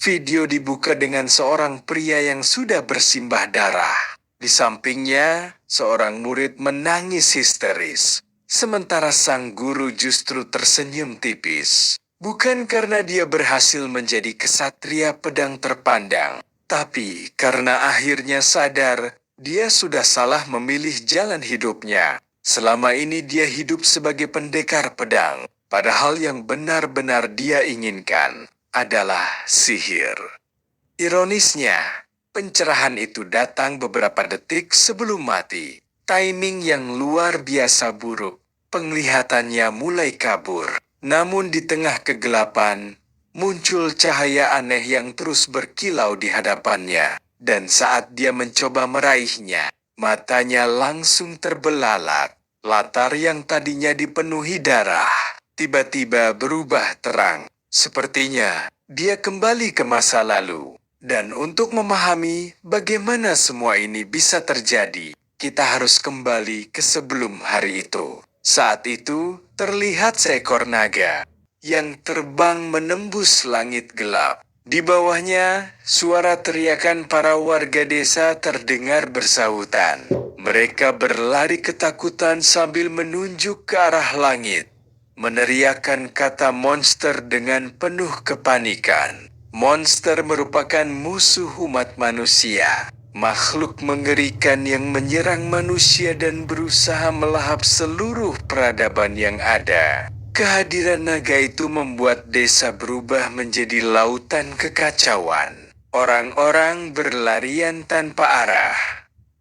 Video dibuka dengan seorang pria yang sudah bersimbah darah. Di sampingnya, seorang murid menangis histeris. Sementara sang guru justru tersenyum tipis. Bukan karena dia berhasil menjadi kesatria pedang terpandang, tapi karena akhirnya sadar dia sudah salah memilih jalan hidupnya. Selama ini dia hidup sebagai pendekar pedang, padahal yang benar-benar dia inginkan adalah sihir. Ironisnya, pencerahan itu datang beberapa detik sebelum mati. Timing yang luar biasa buruk. Penglihatannya mulai kabur. Namun di tengah kegelapan, muncul cahaya aneh yang terus berkilau di hadapannya. Dan saat dia mencoba meraihnya, matanya langsung terbelalak. Latar yang tadinya dipenuhi darah, tiba-tiba berubah terang. Sepertinya, dia kembali ke masa lalu. Dan untuk memahami bagaimana semua ini bisa terjadi, kita harus kembali ke sebelum hari itu. Saat itu, terlihat seekor naga yang terbang menembus langit gelap. Di bawahnya, suara teriakan para warga desa terdengar bersahutan. Mereka berlari ketakutan sambil menunjuk ke arah langit, meneriakkan kata monster dengan penuh kepanikan. Monster merupakan musuh umat manusia, makhluk mengerikan yang menyerang manusia dan berusaha melahap seluruh peradaban yang ada. Kehadiran naga itu membuat desa berubah menjadi lautan kekacauan. Orang-orang berlarian tanpa arah.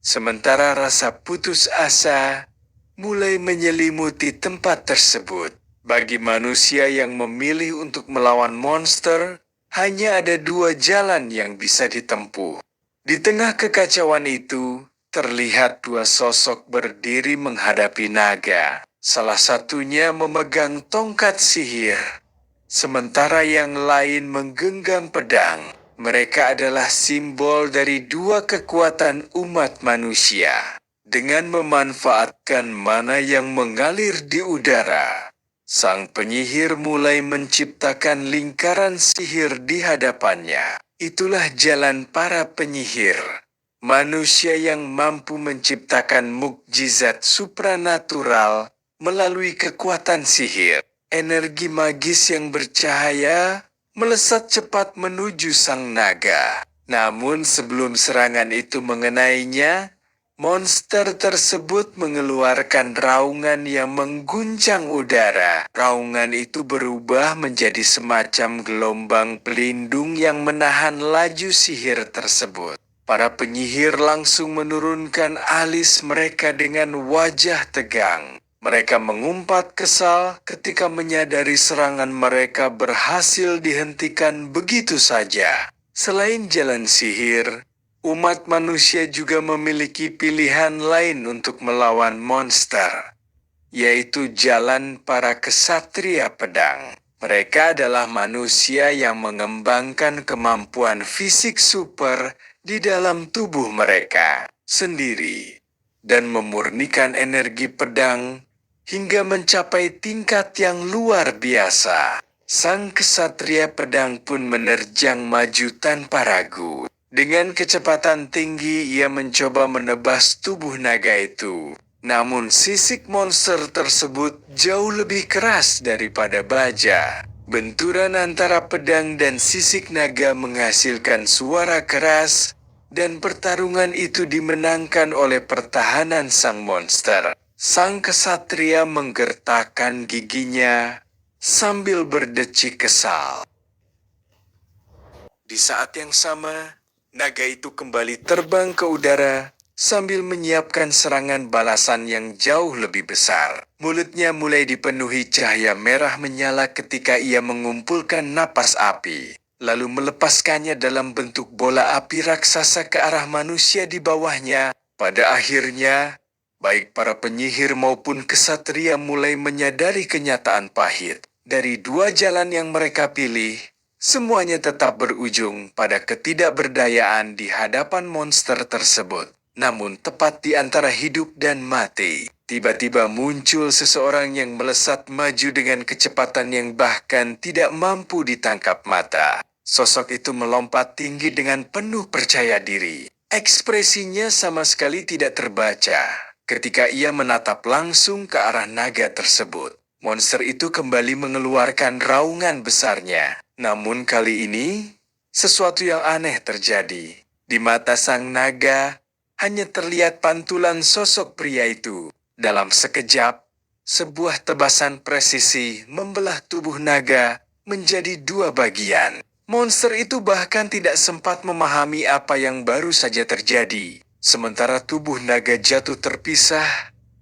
Sementara rasa putus asa mulai menyelimuti tempat tersebut. Bagi manusia yang memilih untuk melawan monster, hanya ada dua jalan yang bisa ditempuh. Di tengah kekacauan itu, terlihat dua sosok berdiri menghadapi naga. Salah satunya memegang tongkat sihir, sementara yang lain menggenggam pedang. Mereka adalah simbol dari dua kekuatan umat manusia. Dengan memanfaatkan mana yang mengalir di udara, sang penyihir mulai menciptakan lingkaran sihir di hadapannya. Itulah jalan para penyihir. Manusia yang mampu menciptakan mukjizat supranatural melalui kekuatan sihir. Energi magis yang bercahaya melesat cepat menuju sang naga. Namun sebelum serangan itu mengenainya, monster tersebut mengeluarkan raungan yang mengguncang udara. Raungan itu berubah menjadi semacam gelombang pelindung yang menahan laju sihir tersebut. Para penyihir langsung menurunkan alis mereka dengan wajah tegang. Mereka mengumpat kesal ketika menyadari serangan mereka berhasil dihentikan begitu saja. Selain jalan sihir, umat manusia juga memiliki pilihan lain untuk melawan monster, yaitu jalan para kesatria pedang. Mereka adalah manusia yang mengembangkan kemampuan fisik super di dalam tubuh mereka sendiri dan memurnikan energi pedang hingga mencapai tingkat yang luar biasa. Sang kesatria pedang pun menerjang maju tanpa ragu. Dengan kecepatan tinggi ia mencoba menebas tubuh naga itu. Namun sisik monster tersebut jauh lebih keras daripada baja. Benturan antara pedang dan sisik naga menghasilkan suara keras, dan pertarungan itu dimenangkan oleh pertahanan sang monster. Sang kesatria menggertakkan giginya sambil berdecik kesal. Di saat yang sama, naga itu kembali terbang ke udara sambil menyiapkan serangan balasan yang jauh lebih besar. Mulutnya mulai dipenuhi cahaya merah menyala ketika ia mengumpulkan napas api, lalu melepaskannya dalam bentuk bola api raksasa ke arah manusia di bawahnya. Pada akhirnya, baik para penyihir maupun kesatria mulai menyadari kenyataan pahit. Dari dua jalan yang mereka pilih, semuanya tetap berujung pada ketidakberdayaan di hadapan monster tersebut. Namun tepat di antara hidup dan mati, tiba-tiba muncul seseorang yang melesat maju dengan kecepatan yang bahkan tidak mampu ditangkap mata. Sosok itu melompat tinggi dengan penuh percaya diri. Ekspresinya sama sekali tidak terbaca. Ketika ia menatap langsung ke arah naga tersebut, monster itu kembali mengeluarkan raungan besarnya. Namun kali ini, sesuatu yang aneh terjadi. Di mata sang naga, hanya terlihat pantulan sosok pria itu. Dalam sekejap, sebuah tebasan presisi membelah tubuh naga menjadi dua bagian. Monster itu bahkan tidak sempat memahami apa yang baru saja terjadi. Sementara tubuh naga jatuh terpisah,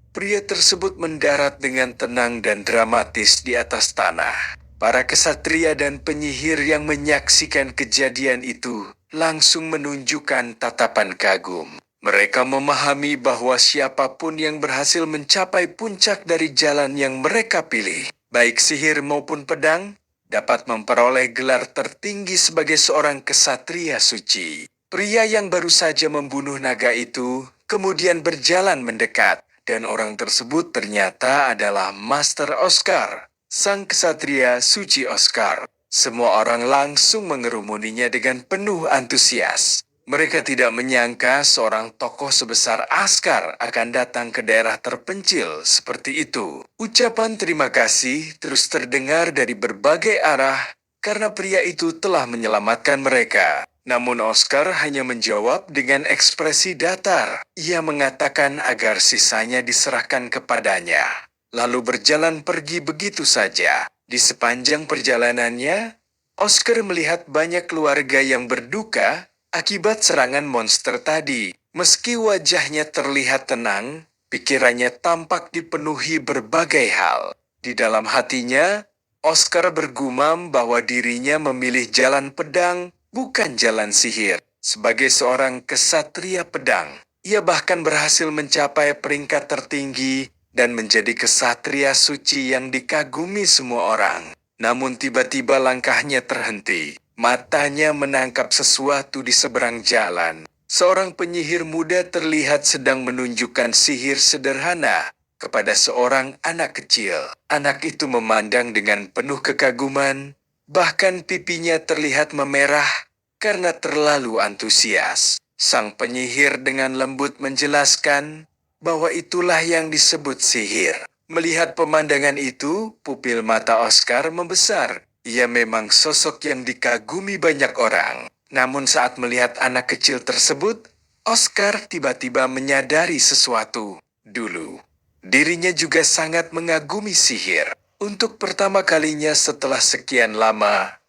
pria tersebut mendarat dengan tenang dan dramatis di atas tanah. Para kesatria dan penyihir yang menyaksikan kejadian itu langsung menunjukkan tatapan kagum. Mereka memahami bahwa siapapun yang berhasil mencapai puncak dari jalan yang mereka pilih, baik sihir maupun pedang, dapat memperoleh gelar tertinggi sebagai seorang kesatria suci. Pria yang baru saja membunuh naga itu kemudian berjalan mendekat, dan orang tersebut ternyata adalah Master Oscar, sang kesatria suci Oscar. Semua orang langsung mengerumuninya dengan penuh antusias. Mereka tidak menyangka seorang tokoh sebesar Oscar akan datang ke daerah terpencil seperti itu. Ucapan terima kasih terus terdengar dari berbagai arah karena pria itu telah menyelamatkan mereka. Namun Oscar hanya menjawab dengan ekspresi datar. Ia mengatakan agar sisanya diserahkan kepadanya, lalu berjalan pergi begitu saja. Di sepanjang perjalanannya, Oscar melihat banyak keluarga yang berduka akibat serangan monster tadi. Meski wajahnya terlihat tenang, pikirannya tampak dipenuhi berbagai hal. Di dalam hatinya, Oscar bergumam bahwa dirinya memilih jalan pedang, bukan jalan sihir. Sebagai seorang kesatria pedang, ia bahkan berhasil mencapai peringkat tertinggi dan menjadi kesatria suci yang dikagumi semua orang. Namun tiba-tiba langkahnya terhenti. Matanya menangkap sesuatu di seberang jalan. Seorang penyihir muda terlihat sedang menunjukkan sihir sederhana kepada seorang anak kecil. Anak itu memandang dengan penuh kekaguman, bahkan pipinya terlihat memerah karena terlalu antusias. Sang penyihir dengan lembut menjelaskan bahwa itulah yang disebut sihir. Melihat pemandangan itu, pupil mata Oscar membesar. Ia memang sosok yang dikagumi banyak orang. Namun saat melihat anak kecil tersebut, Oscar tiba-tiba menyadari sesuatu. Dulu, dirinya juga sangat mengagumi sihir. Untuk pertama kalinya setelah sekian lama,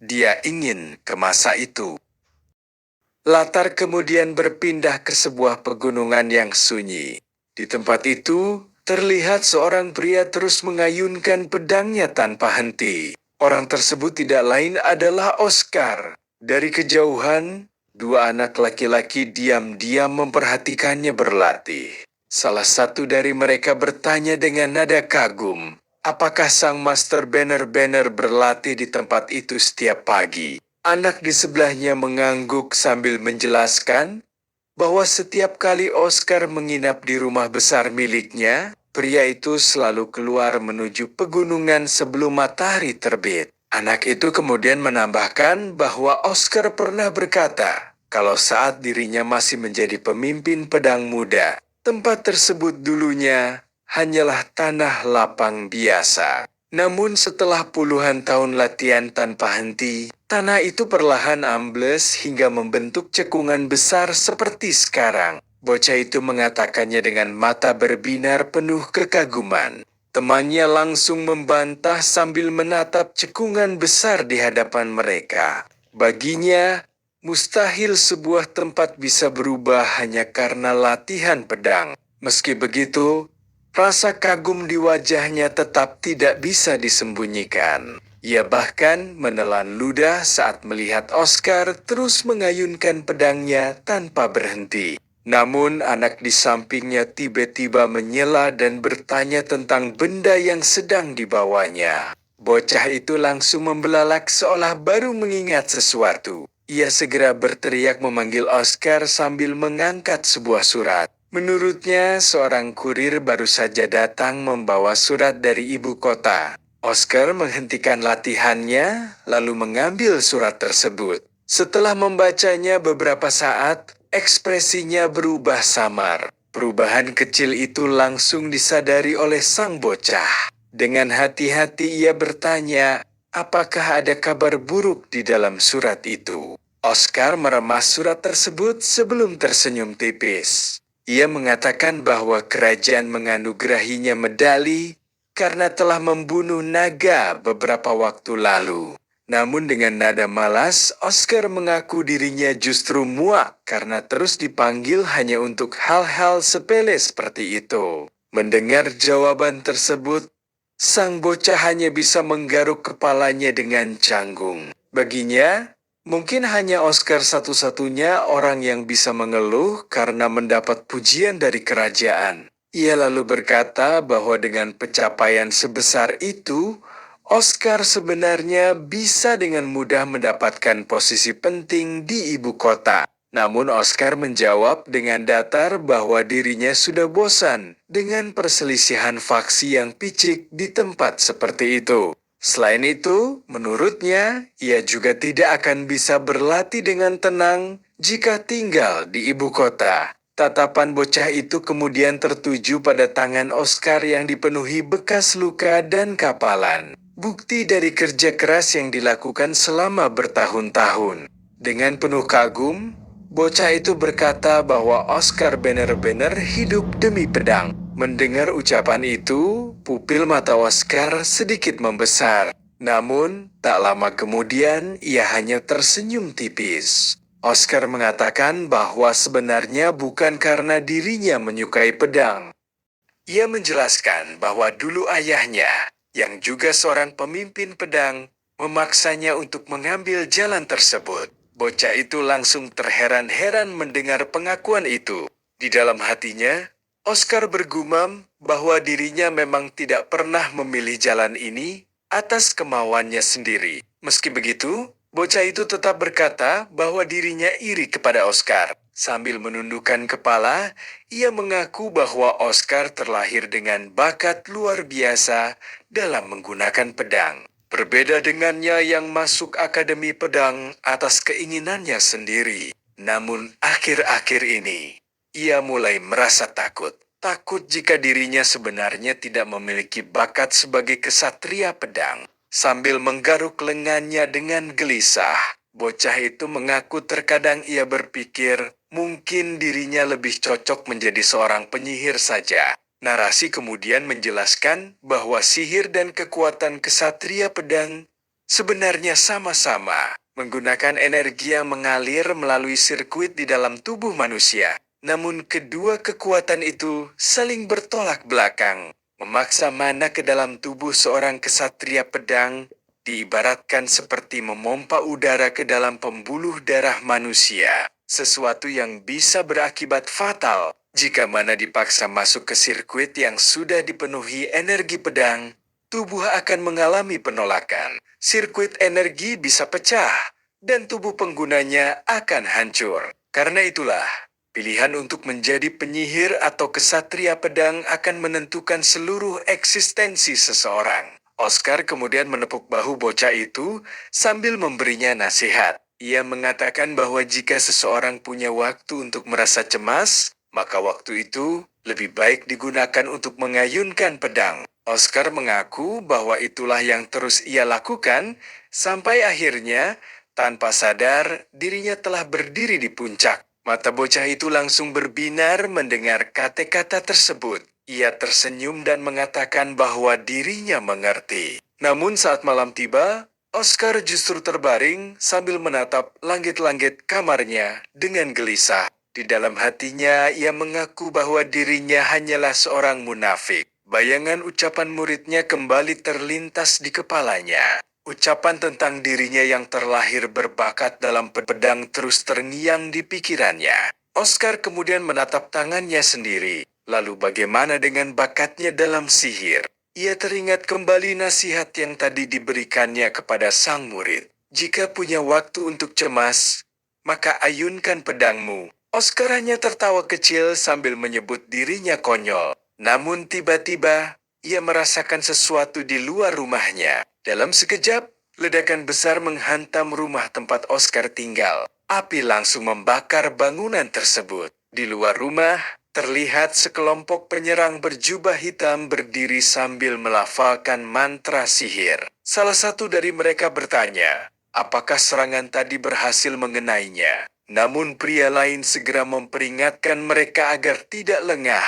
dia ingin ke masa itu. Latar kemudian berpindah ke sebuah pegunungan yang sunyi. Di tempat itu, terlihat seorang pria terus mengayunkan pedangnya tanpa henti. Orang tersebut tidak lain adalah Oscar. Dari kejauhan, dua anak laki-laki diam-diam memperhatikannya berlatih. Salah satu dari mereka bertanya dengan nada kagum, apakah sang Master benar-benar berlatih di tempat itu setiap pagi? Anak di sebelahnya mengangguk sambil menjelaskan bahwa setiap kali Oscar menginap di rumah besar miliknya, pria itu selalu keluar menuju pegunungan sebelum matahari terbit. Anak itu kemudian menambahkan bahwa Oscar pernah berkata, kalau saat dirinya masih menjadi pemimpin pedang muda, tempat tersebut dulunya hanyalah tanah lapang biasa. Namun setelah puluhan tahun latihan tanpa henti, tanah itu perlahan ambles hingga membentuk cekungan besar seperti sekarang. Bocah itu mengatakannya dengan mata berbinar penuh kekaguman. Temannya langsung membantah sambil menatap cekungan besar di hadapan mereka. Baginya, mustahil sebuah tempat bisa berubah hanya karena latihan pedang. Meski begitu, rasa kagum di wajahnya tetap tidak bisa disembunyikan. Ia bahkan menelan ludah saat melihat Oscar terus mengayunkan pedangnya tanpa berhenti. Namun anak di sampingnya tiba-tiba menyela dan bertanya tentang benda yang sedang dibawanya. Bocah itu langsung membelalak seolah baru mengingat sesuatu. Ia segera berteriak memanggil Oscar sambil mengangkat sebuah surat. Menurutnya, seorang kurir baru saja datang membawa surat dari ibu kota. Oscar menghentikan latihannya, lalu mengambil surat tersebut. Setelah membacanya beberapa saat, ekspresinya berubah samar. Perubahan kecil itu langsung disadari oleh sang bocah. Dengan hati-hati ia bertanya, apakah ada kabar buruk di dalam surat itu? Oscar meremas surat tersebut sebelum tersenyum tipis. Ia mengatakan bahwa kerajaan menganugerahinya medali karena telah membunuh naga beberapa waktu lalu. Namun dengan nada malas, Oscar mengaku dirinya justru muak karena terus dipanggil hanya untuk hal-hal sepele seperti itu. Mendengar jawaban tersebut, sang bocah hanya bisa menggaruk kepalanya dengan canggung. Baginya, mungkin hanya Oscar satu-satunya orang yang bisa mengeluh karena mendapat pujian dari kerajaan. Ia lalu berkata bahwa dengan pencapaian sebesar itu, Oscar sebenarnya bisa dengan mudah mendapatkan posisi penting di ibu kota. Namun Oscar menjawab dengan datar bahwa dirinya sudah bosan dengan perselisihan faksi yang picik di tempat seperti itu. Selain itu, menurutnya, ia juga tidak akan bisa berlatih dengan tenang jika tinggal di ibu kota. Tatapan bocah itu kemudian tertuju pada tangan Oscar yang dipenuhi bekas luka dan kapalan. Bukti dari kerja keras yang dilakukan selama bertahun-tahun. Dengan penuh kagum, bocah itu berkata bahwa Oscar benar-benar hidup demi pedang. Mendengar ucapan itu, pupil mata Oscar sedikit membesar. Namun, tak lama kemudian ia hanya tersenyum tipis. Oscar mengatakan bahwa sebenarnya bukan karena dirinya menyukai pedang. Ia menjelaskan bahwa dulu ayahnya, yang juga seorang pemimpin pedang, memaksanya untuk mengambil jalan tersebut. Bocah itu langsung terheran-heran mendengar pengakuan itu. Di dalam hatinya, Oscar bergumam bahwa dirinya memang tidak pernah memilih jalan ini atas kemauannya sendiri. Meski begitu, bocah itu tetap berkata bahwa dirinya iri kepada Oscar. Sambil menundukkan kepala, ia mengaku bahwa Oscar terlahir dengan bakat luar biasa dalam menggunakan pedang. Berbeda dengannya yang masuk akademi pedang atas keinginannya sendiri. Namun akhir-akhir ini, ia mulai merasa takut. Takut jika dirinya sebenarnya tidak memiliki bakat sebagai kesatria pedang. Sambil menggaruk lengannya dengan gelisah, bocah itu mengaku terkadang ia berpikir mungkin dirinya lebih cocok menjadi seorang penyihir saja. Narasi kemudian menjelaskan bahwa sihir dan kekuatan kesatria pedang sebenarnya sama-sama menggunakan energi yang mengalir melalui sirkuit di dalam tubuh manusia. Namun kedua kekuatan itu saling bertolak belakang. Memaksa mana ke dalam tubuh seorang kesatria pedang diibaratkan seperti memompa udara ke dalam pembuluh darah manusia. Sesuatu yang bisa berakibat fatal jika mana dipaksa masuk ke sirkuit yang sudah dipenuhi energi pedang. Tubuh akan mengalami penolakan. Sirkuit energi bisa pecah dan tubuh penggunanya akan hancur. Karena itulah, pilihan untuk menjadi penyihir atau kesatria pedang akan menentukan seluruh eksistensi seseorang. Oscar kemudian menepuk bahu bocah itu sambil memberinya nasihat. Ia mengatakan bahwa jika seseorang punya waktu untuk merasa cemas, maka waktu itu lebih baik digunakan untuk mengayunkan pedang. Oscar mengaku bahwa itulah yang terus ia lakukan, sampai akhirnya, tanpa sadar, dirinya telah berdiri di puncak. Mata bocah itu langsung berbinar mendengar kata-kata tersebut. Ia tersenyum dan mengatakan bahwa dirinya mengerti. Namun saat malam tiba, Oscar justru terbaring sambil menatap langit-langit kamarnya dengan gelisah. Di dalam hatinya, ia mengaku bahwa dirinya hanyalah seorang munafik. Bayangan ucapan muridnya kembali terlintas di kepalanya. Ucapan tentang dirinya yang terlahir berbakat dalam pedang terus terngiang di pikirannya. Oscar kemudian menatap tangannya sendiri. Lalu bagaimana dengan bakatnya dalam sihir? Ia teringat kembali nasihat yang tadi diberikannya kepada sang murid. Jika punya waktu untuk cemas, maka ayunkan pedangmu. Oscar hanya tertawa kecil sambil menyebut dirinya konyol. Namun tiba-tiba, ia merasakan sesuatu di luar rumahnya. Dalam sekejap, ledakan besar menghantam rumah tempat Oscar tinggal. Api langsung membakar bangunan tersebut. Di luar rumah, terlihat sekelompok penyerang berjubah hitam berdiri sambil melafalkan mantra sihir. Salah satu dari mereka bertanya, apakah serangan tadi berhasil mengenainya? Namun pria lain segera memperingatkan mereka agar tidak lengah,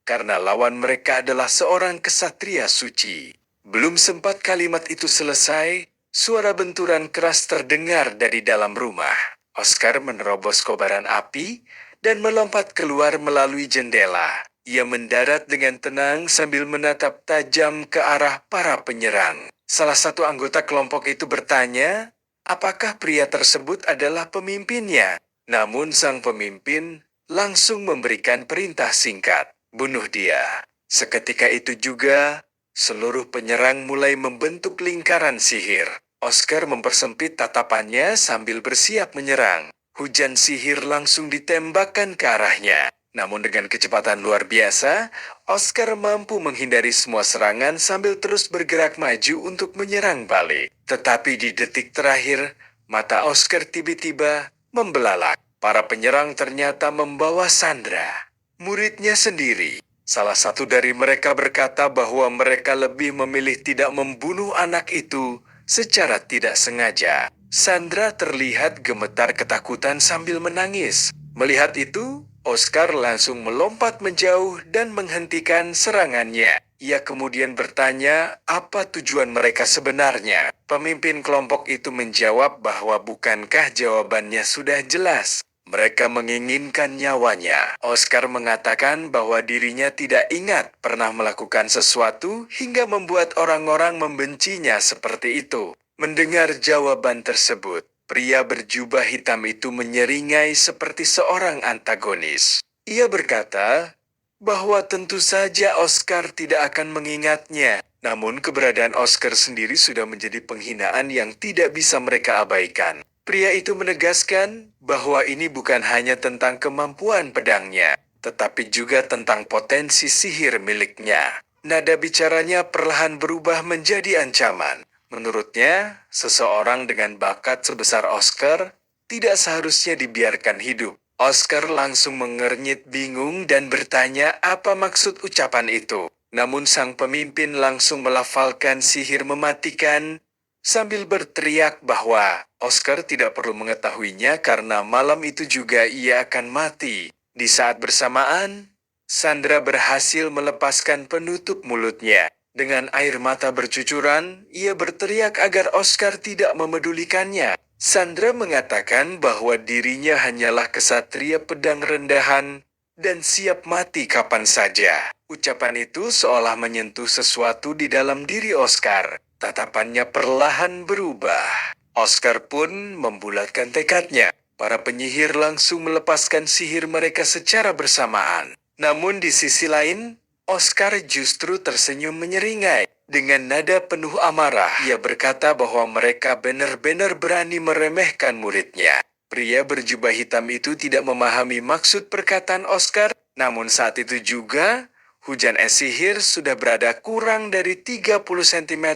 karena lawan mereka adalah seorang kesatria suci. Belum sempat kalimat itu selesai, suara benturan keras terdengar dari dalam rumah. Oscar menerobos kobaran api dan melompat keluar melalui jendela. Ia mendarat dengan tenang sambil menatap tajam ke arah para penyerang. Salah satu anggota kelompok itu bertanya, apakah pria tersebut adalah pemimpinnya? Namun sang pemimpin langsung memberikan perintah singkat, bunuh dia. Seketika itu juga, seluruh penyerang mulai membentuk lingkaran sihir. Oscar mempersempit tatapannya sambil bersiap menyerang. Hujan sihir langsung ditembakkan ke arahnya. Namun dengan kecepatan luar biasa, Oscar mampu menghindari semua serangan sambil terus bergerak maju untuk menyerang balik. Tetapi di detik terakhir, mata Oscar tiba-tiba membelalak. Para penyerang ternyata membawa Sandra, muridnya sendiri. Salah satu dari mereka berkata bahwa mereka lebih memilih tidak membunuh anak itu secara tidak sengaja. Sandra terlihat gemetar ketakutan sambil menangis. Melihat itu, Oscar langsung melompat menjauh dan menghentikan serangannya. Ia kemudian bertanya apa tujuan mereka sebenarnya. Pemimpin kelompok itu menjawab bahwa bukankah jawabannya sudah jelas. Mereka menginginkan nyawanya. Oscar mengatakan bahwa dirinya tidak ingat pernah melakukan sesuatu hingga membuat orang-orang membencinya seperti itu. Mendengar jawaban tersebut, pria berjubah hitam itu menyeringai seperti seorang antagonis. Ia berkata bahwa tentu saja Oscar tidak akan mengingatnya. Namun keberadaan Oscar sendiri sudah menjadi penghinaan yang tidak bisa mereka abaikan. Pria itu menegaskan bahwa ini bukan hanya tentang kemampuan pedangnya, tetapi juga tentang potensi sihir miliknya. Nada bicaranya perlahan berubah menjadi ancaman. Menurutnya, seseorang dengan bakat sebesar Oscar tidak seharusnya dibiarkan hidup. Oscar langsung mengernyit bingung dan bertanya apa maksud ucapan itu. Namun sang pemimpin langsung melafalkan sihir mematikan sambil berteriak bahwa Oscar tidak perlu mengetahuinya karena malam itu juga ia akan mati. Di saat bersamaan, Sandra berhasil melepaskan penutup mulutnya. Dengan air mata bercucuran, ia berteriak agar Oscar tidak memedulikannya. Sandra mengatakan bahwa dirinya hanyalah kesatria pedang rendahan dan siap mati kapan saja. Ucapan itu seolah menyentuh sesuatu di dalam diri Oscar. Tatapannya perlahan berubah. Oscar pun membulatkan tekadnya. Para penyihir langsung melepaskan sihir mereka secara bersamaan. Namun di sisi lain, Oscar justru tersenyum menyeringai. Dengan nada penuh amarah, ia berkata bahwa mereka benar-benar berani meremehkan muridnya. Pria berjubah hitam itu tidak memahami maksud perkataan Oscar, namun saat itu juga, hujan es sihir sudah berada kurang dari 30 cm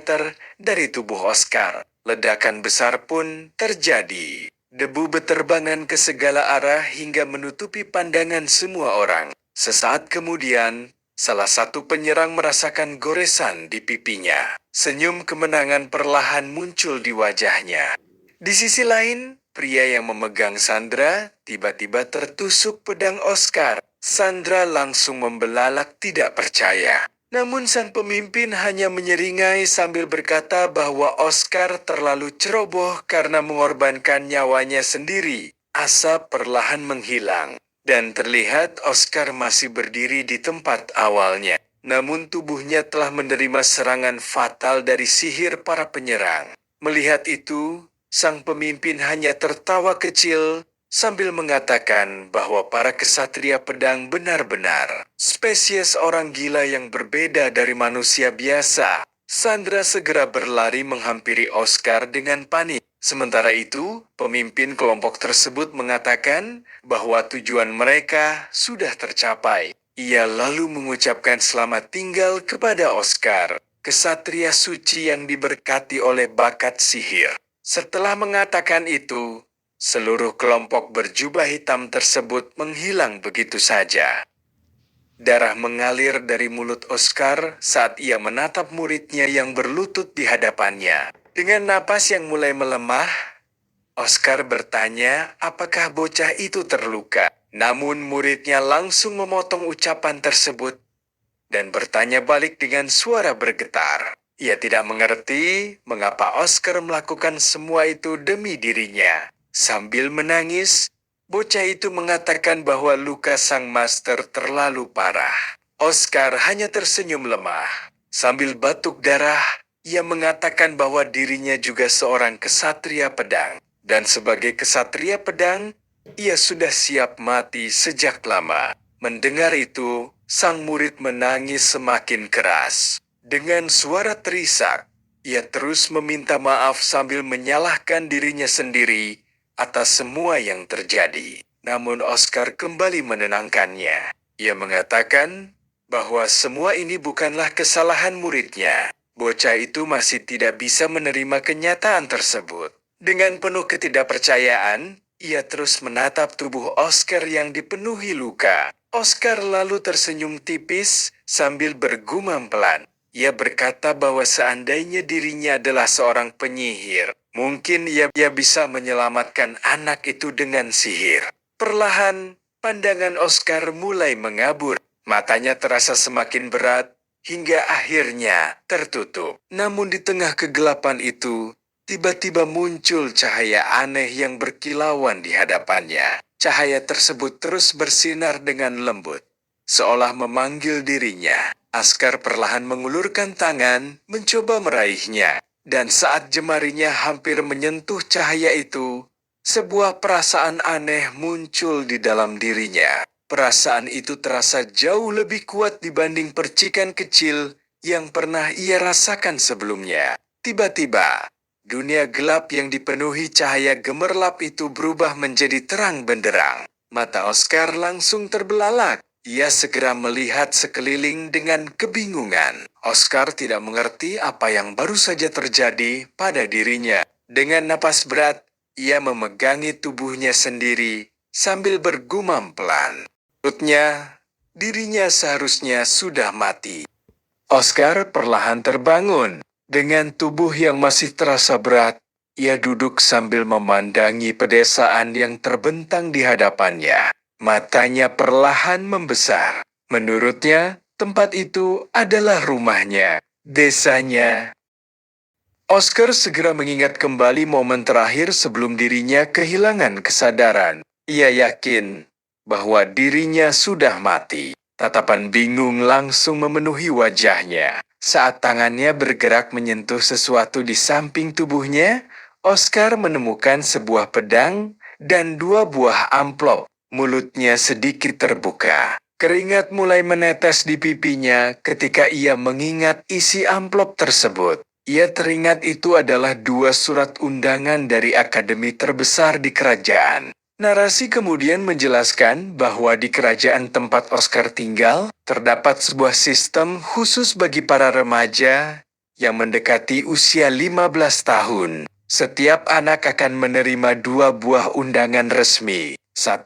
dari tubuh Oscar. Ledakan besar pun terjadi. Debu beterbangan ke segala arah hingga menutupi pandangan semua orang. Sesaat kemudian, salah satu penyerang merasakan goresan di pipinya. Senyum kemenangan perlahan muncul di wajahnya. Di sisi lain, pria yang memegang Sandra tiba-tiba tertusuk pedang Oscar. Sandra langsung membelalak tidak percaya. Namun sang pemimpin hanya menyeringai sambil berkata bahwa Oscar terlalu ceroboh karena mengorbankan nyawanya sendiri. Asap perlahan menghilang, dan terlihat Oscar masih berdiri di tempat awalnya. Namun tubuhnya telah menerima serangan fatal dari sihir para penyerang. Melihat itu, sang pemimpin hanya tertawa kecil sambil mengatakan bahwa para kesatria pedang benar-benar spesies orang gila yang berbeda dari manusia biasa. Sandra segera berlari menghampiri Oscar dengan panik. Sementara itu, pemimpin kelompok tersebut mengatakan bahwa tujuan mereka sudah tercapai. Ia lalu mengucapkan selamat tinggal kepada Oscar, kesatria suci yang diberkati oleh bakat sihir. Setelah mengatakan itu, seluruh kelompok berjubah hitam tersebut menghilang begitu saja. Darah mengalir dari mulut Oscar saat ia menatap muridnya yang berlutut di hadapannya. Dengan napas yang mulai melemah, Oscar bertanya apakah bocah itu terluka. Namun muridnya langsung memotong ucapan tersebut dan bertanya balik dengan suara bergetar. Ia tidak mengerti mengapa Oscar melakukan semua itu demi dirinya. Sambil menangis, bocah itu mengatakan bahwa luka sang master terlalu parah. Oscar hanya tersenyum lemah. Sambil batuk darah, ia mengatakan bahwa dirinya juga seorang kesatria pedang. Dan sebagai kesatria pedang, ia sudah siap mati sejak lama. Mendengar itu, sang murid menangis semakin keras. Dengan suara terisak, ia terus meminta maaf sambil menyalahkan dirinya sendiri atas semua yang terjadi. Namun Oscar kembali menenangkannya. Ia mengatakan bahwa semua ini bukanlah kesalahan muridnya. Bocah itu masih tidak bisa menerima kenyataan tersebut. Dengan penuh ketidakpercayaan, ia terus menatap tubuh Oscar yang dipenuhi luka. Oscar lalu tersenyum tipis sambil bergumam pelan. Ia berkata bahwa seandainya dirinya adalah seorang penyihir, mungkin ia bisa menyelamatkan anak itu dengan sihir. Perlahan, pandangan Oscar mulai mengabur. Matanya terasa semakin berat, hingga akhirnya tertutup. Namun di tengah kegelapan itu, tiba-tiba muncul cahaya aneh yang berkilauan di hadapannya. Cahaya tersebut terus bersinar dengan lembut, seolah memanggil dirinya. Oscar perlahan mengulurkan tangan, mencoba meraihnya. Dan saat jemarinya hampir menyentuh cahaya itu, sebuah perasaan aneh muncul di dalam dirinya. Perasaan itu terasa jauh lebih kuat dibanding percikan kecil yang pernah ia rasakan sebelumnya. Tiba-tiba, dunia gelap yang dipenuhi cahaya gemerlap itu berubah menjadi terang benderang. Mata Oscar langsung terbelalak. Ia segera melihat sekeliling dengan kebingungan. Oscar tidak mengerti apa yang baru saja terjadi pada dirinya. Dengan napas berat, ia memegangi tubuhnya sendiri sambil bergumam pelan. Menurutnya, dirinya seharusnya sudah mati. Oscar perlahan terbangun. Dengan tubuh yang masih terasa berat, ia duduk sambil memandangi pedesaan yang terbentang di hadapannya. Matanya perlahan membesar. Menurutnya, tempat itu adalah rumahnya, desanya. Oscar segera mengingat kembali momen terakhir sebelum dirinya kehilangan kesadaran. Ia yakin bahwa dirinya sudah mati. Tatapan bingung langsung memenuhi wajahnya. Saat tangannya bergerak menyentuh sesuatu di samping tubuhnya, Oscar menemukan sebuah pedang dan 2 buah amplop. Mulutnya sedikit terbuka. Keringat mulai menetes di pipinya ketika ia mengingat isi amplop tersebut. Ia teringat itu adalah 2 surat undangan dari akademi terbesar di kerajaan. Narasi kemudian menjelaskan bahwa di kerajaan tempat Oscar tinggal, terdapat sebuah sistem khusus bagi para remaja yang mendekati usia 15 tahun. Setiap anak akan menerima 2 buah undangan resmi. 1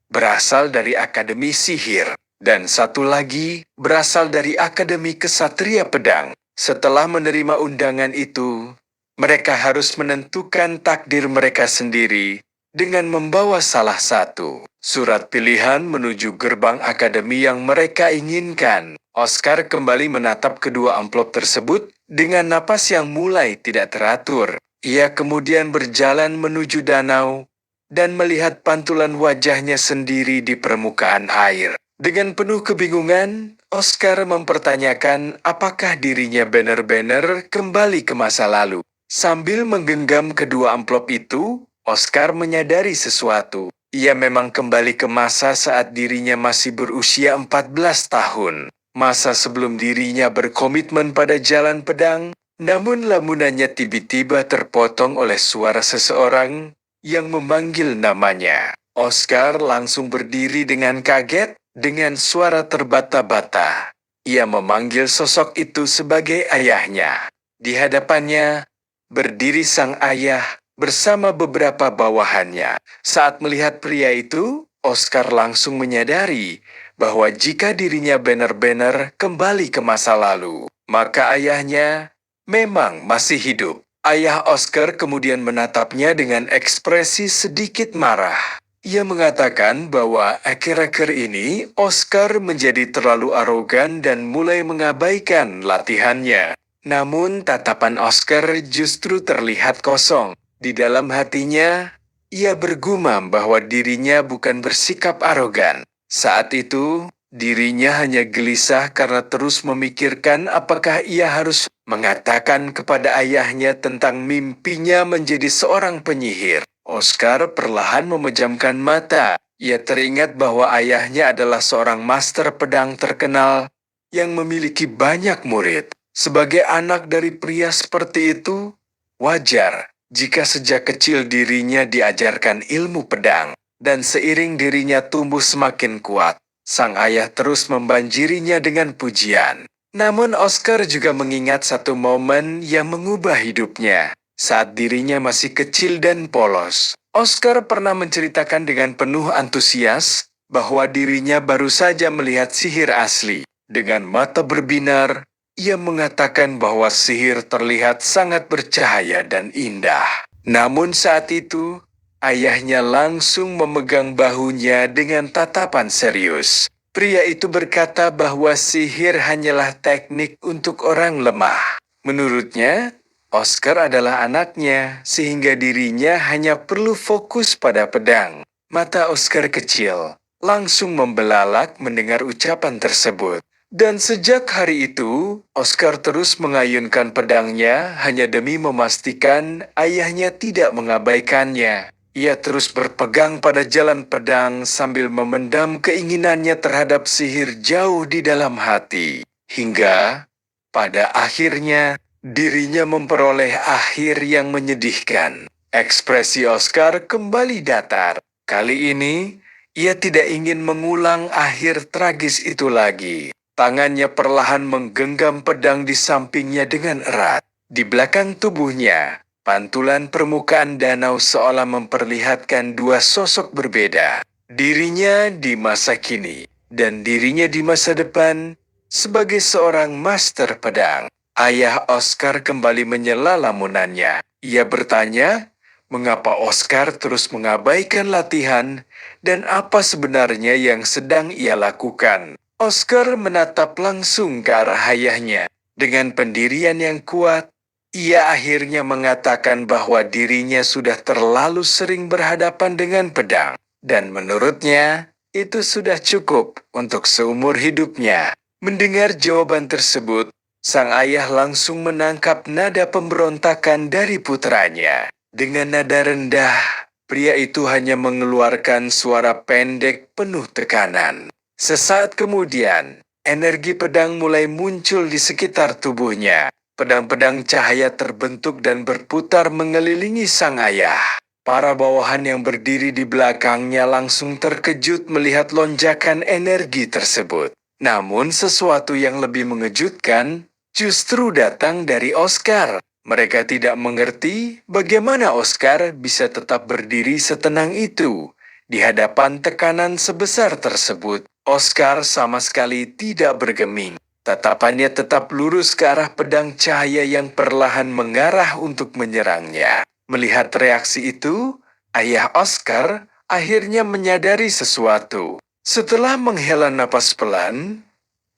berasal dari Akademi Sihir, dan 1 lagi berasal dari Akademi Kesatria Pedang. Setelah menerima undangan itu, mereka harus menentukan takdir mereka sendiri dengan membawa salah satu surat pilihan menuju gerbang akademi yang mereka inginkan. Oscar kembali menatap kedua amplop tersebut dengan napas yang mulai tidak teratur. Ia kemudian berjalan menuju danau dan melihat pantulan wajahnya sendiri di permukaan air. Dengan penuh kebingungan, Oscar mempertanyakan apakah dirinya benar-benar kembali ke masa lalu. Sambil menggenggam kedua amplop itu, Oscar menyadari sesuatu. Ia memang kembali ke masa saat dirinya masih berusia 14 tahun. Masa sebelum dirinya berkomitmen pada jalan pedang, namun lamunannya tiba-tiba terpotong oleh suara seseorang yang memanggil namanya. Oscar langsung berdiri dengan kaget. Dengan suara terbata-bata, ia memanggil sosok itu sebagai ayahnya. Di hadapannya, berdiri sang ayah bersama beberapa bawahannya. Saat melihat pria itu, Oscar langsung menyadari bahwa jika dirinya benar-benar kembali ke masa lalu, maka ayahnya memang masih hidup. Ayah Oscar kemudian menatapnya dengan ekspresi sedikit marah. Ia mengatakan bahwa akhir-akhir ini Oscar menjadi terlalu arogan dan mulai mengabaikan latihannya. Namun tatapan Oscar justru terlihat kosong. Di dalam hatinya, ia bergumam bahwa dirinya bukan bersikap arogan. Saat itu, dirinya hanya gelisah karena terus memikirkan apakah ia harus mengatakan kepada ayahnya tentang mimpinya menjadi seorang penyihir. Oscar perlahan memejamkan mata. Ia teringat bahwa ayahnya adalah seorang master pedang terkenal yang memiliki banyak murid. Sebagai anak dari pria seperti itu, wajar jika sejak kecil dirinya diajarkan ilmu pedang. Dan seiring dirinya tumbuh semakin kuat, sang ayah terus membanjirinya dengan pujian. Namun Oscar juga mengingat satu momen yang mengubah hidupnya. Saat dirinya masih kecil dan polos, Oscar pernah menceritakan dengan penuh antusias bahwa dirinya baru saja melihat sihir asli. Dengan mata berbinar, ia mengatakan bahwa sihir terlihat sangat bercahaya dan indah. Namun saat itu, ayahnya langsung memegang bahunya dengan tatapan serius. Pria itu berkata bahwa sihir hanyalah teknik untuk orang lemah. Menurutnya, Oscar adalah anaknya, sehingga dirinya hanya perlu fokus pada pedang. Mata Oscar kecil langsung membelalak mendengar ucapan tersebut. Dan sejak hari itu, Oscar terus mengayunkan pedangnya hanya demi memastikan ayahnya tidak mengabaikannya. Ia terus berpegang pada jalan pedang sambil memendam keinginannya terhadap sihir jauh di dalam hati. Hingga, pada akhirnya, dirinya memperoleh akhir yang menyedihkan. Ekspresi Oscar kembali datar. Kali ini, ia tidak ingin mengulang akhir tragis itu lagi. Tangannya perlahan menggenggam pedang di sampingnya dengan erat. Di belakang tubuhnya, pantulan permukaan danau seolah memperlihatkan dua sosok berbeda. Dirinya di masa kini, dan dirinya di masa depan sebagai seorang master pedang. Ayah Oscar kembali menyela lamunannya. Ia bertanya, mengapa Oscar terus mengabaikan latihan dan apa sebenarnya yang sedang ia lakukan. Oscar menatap langsung ke arah ayahnya. Dengan pendirian yang kuat, ia akhirnya mengatakan bahwa dirinya sudah terlalu sering berhadapan dengan pedang. Dan menurutnya, itu sudah cukup untuk seumur hidupnya. Mendengar jawaban tersebut, sang ayah langsung menangkap nada pemberontakan dari putranya. Dengan nada rendah, pria itu hanya mengeluarkan suara pendek penuh tekanan. Sesaat kemudian, energi pedang mulai muncul di sekitar tubuhnya. Pedang-pedang cahaya terbentuk dan berputar mengelilingi sang ayah. Para bawahan yang berdiri di belakangnya langsung terkejut melihat lonjakan energi tersebut. Namun sesuatu yang lebih mengejutkan justru datang dari Oscar. Mereka tidak mengerti bagaimana Oscar bisa tetap berdiri setenang itu di hadapan tekanan sebesar tersebut. Oscar sama sekali tidak bergeming. Tatapannya tetap lurus ke arah pedang cahaya yang perlahan mengarah untuk menyerangnya. Melihat reaksi itu, ayah Oscar akhirnya menyadari sesuatu. Setelah menghela napas pelan,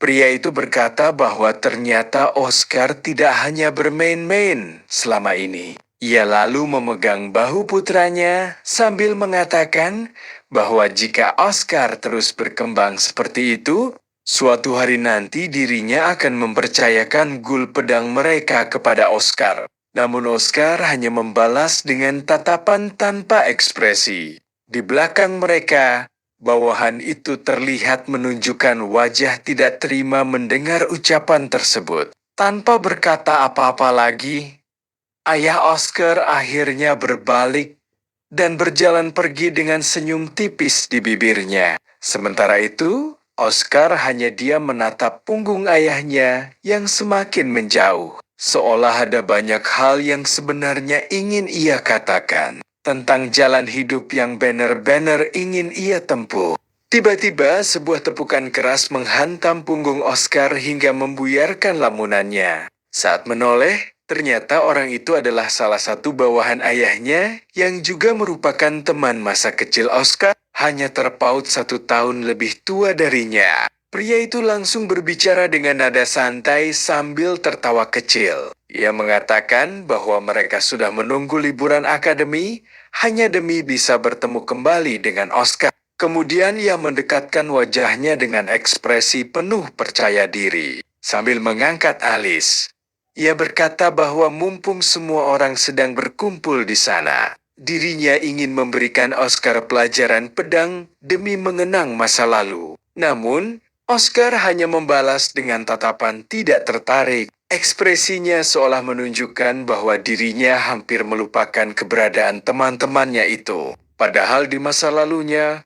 pria itu berkata bahwa ternyata Oscar tidak hanya bermain-main selama ini. Ia lalu memegang bahu putranya sambil mengatakan bahwa jika Oscar terus berkembang seperti itu, suatu hari nanti dirinya akan mempercayakan gul pedang mereka kepada Oscar. Namun Oscar hanya membalas dengan tatapan tanpa ekspresi. Di belakang mereka, bawahan itu terlihat menunjukkan wajah tidak terima mendengar ucapan tersebut. Tanpa berkata apa-apa lagi, ayah Oscar akhirnya berbalik dan berjalan pergi dengan senyum tipis di bibirnya. Sementara itu, Oscar hanya diam menatap punggung ayahnya yang semakin menjauh. Seolah ada banyak hal yang sebenarnya ingin ia katakan tentang jalan hidup yang benar-benar ingin ia tempuh. Tiba-tiba sebuah tepukan keras menghantam punggung Oscar hingga membuyarkan lamunannya. Saat menoleh, ternyata orang itu adalah salah satu bawahan ayahnya yang juga merupakan teman masa kecil Oscar, hanya terpaut 1 tahun lebih tua darinya. Pria itu langsung berbicara dengan nada santai sambil tertawa kecil. Ia mengatakan bahwa mereka sudah menunggu liburan akademi hanya demi bisa bertemu kembali dengan Oscar. Kemudian ia mendekatkan wajahnya dengan ekspresi penuh percaya diri. Sambil mengangkat alis, ia berkata bahwa mumpung semua orang sedang berkumpul di sana, dirinya ingin memberikan Oscar pelajaran pedang demi mengenang masa lalu. Namun, Oscar hanya membalas dengan tatapan tidak tertarik. Ekspresinya seolah menunjukkan bahwa dirinya hampir melupakan keberadaan teman-temannya itu. Padahal di masa lalunya,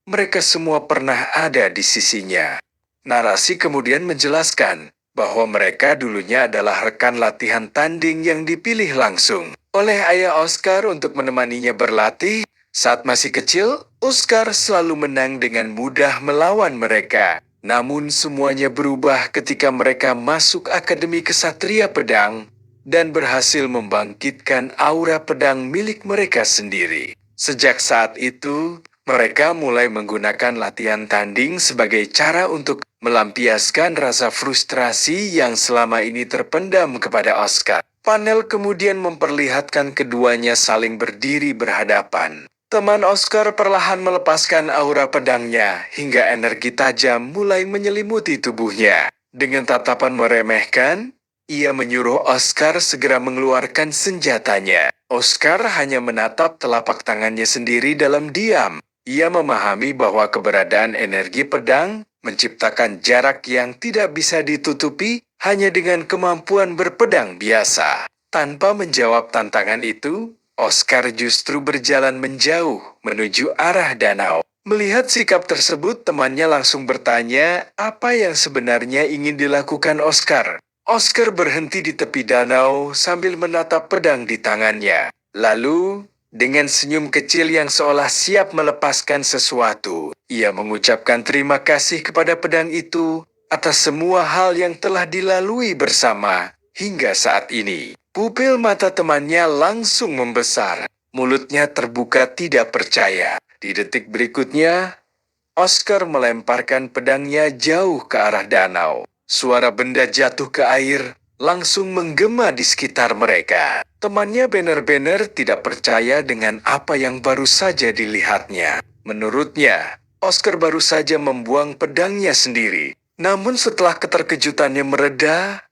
mereka semua pernah ada di sisinya. Narasi kemudian menjelaskan bahwa mereka dulunya adalah rekan latihan tanding yang dipilih langsung oleh ayah Oscar untuk menemaninya berlatih. Saat masih kecil, Oscar selalu menang dengan mudah melawan mereka. Namun semuanya berubah ketika mereka masuk Akademi Kesatria Pedang dan berhasil membangkitkan aura pedang milik mereka sendiri. Sejak saat itu, mereka mulai menggunakan latihan tanding sebagai cara untuk melampiaskan rasa frustrasi yang selama ini terpendam kepada Oscar. Panel kemudian memperlihatkan keduanya saling berdiri berhadapan. Teman Oscar perlahan melepaskan aura pedangnya hingga energi tajam mulai menyelimuti tubuhnya. Dengan tatapan meremehkan, ia menyuruh Oscar segera mengeluarkan senjatanya. Oscar hanya menatap telapak tangannya sendiri dalam diam. Ia memahami bahwa keberadaan energi pedang menciptakan jarak yang tidak bisa ditutupi hanya dengan kemampuan berpedang biasa. Tanpa menjawab tantangan itu, Oscar justru berjalan menjauh menuju arah danau. Melihat sikap tersebut, temannya langsung bertanya apa yang sebenarnya ingin dilakukan Oscar. Oscar berhenti di tepi danau sambil menatap pedang di tangannya. Lalu, dengan senyum kecil yang seolah siap melepaskan sesuatu, ia mengucapkan terima kasih kepada pedang itu atas semua hal yang telah dilalui bersama hingga saat ini. Pupil mata temannya langsung membesar. Mulutnya terbuka tidak percaya. Di detik berikutnya, Oscar melemparkan pedangnya jauh ke arah danau. Suara benda jatuh ke air langsung menggema di sekitar mereka. Temannya benar-benar tidak percaya dengan apa yang baru saja dilihatnya. Menurutnya, Oscar baru saja membuang pedangnya sendiri. Namun setelah keterkejutannya mereda,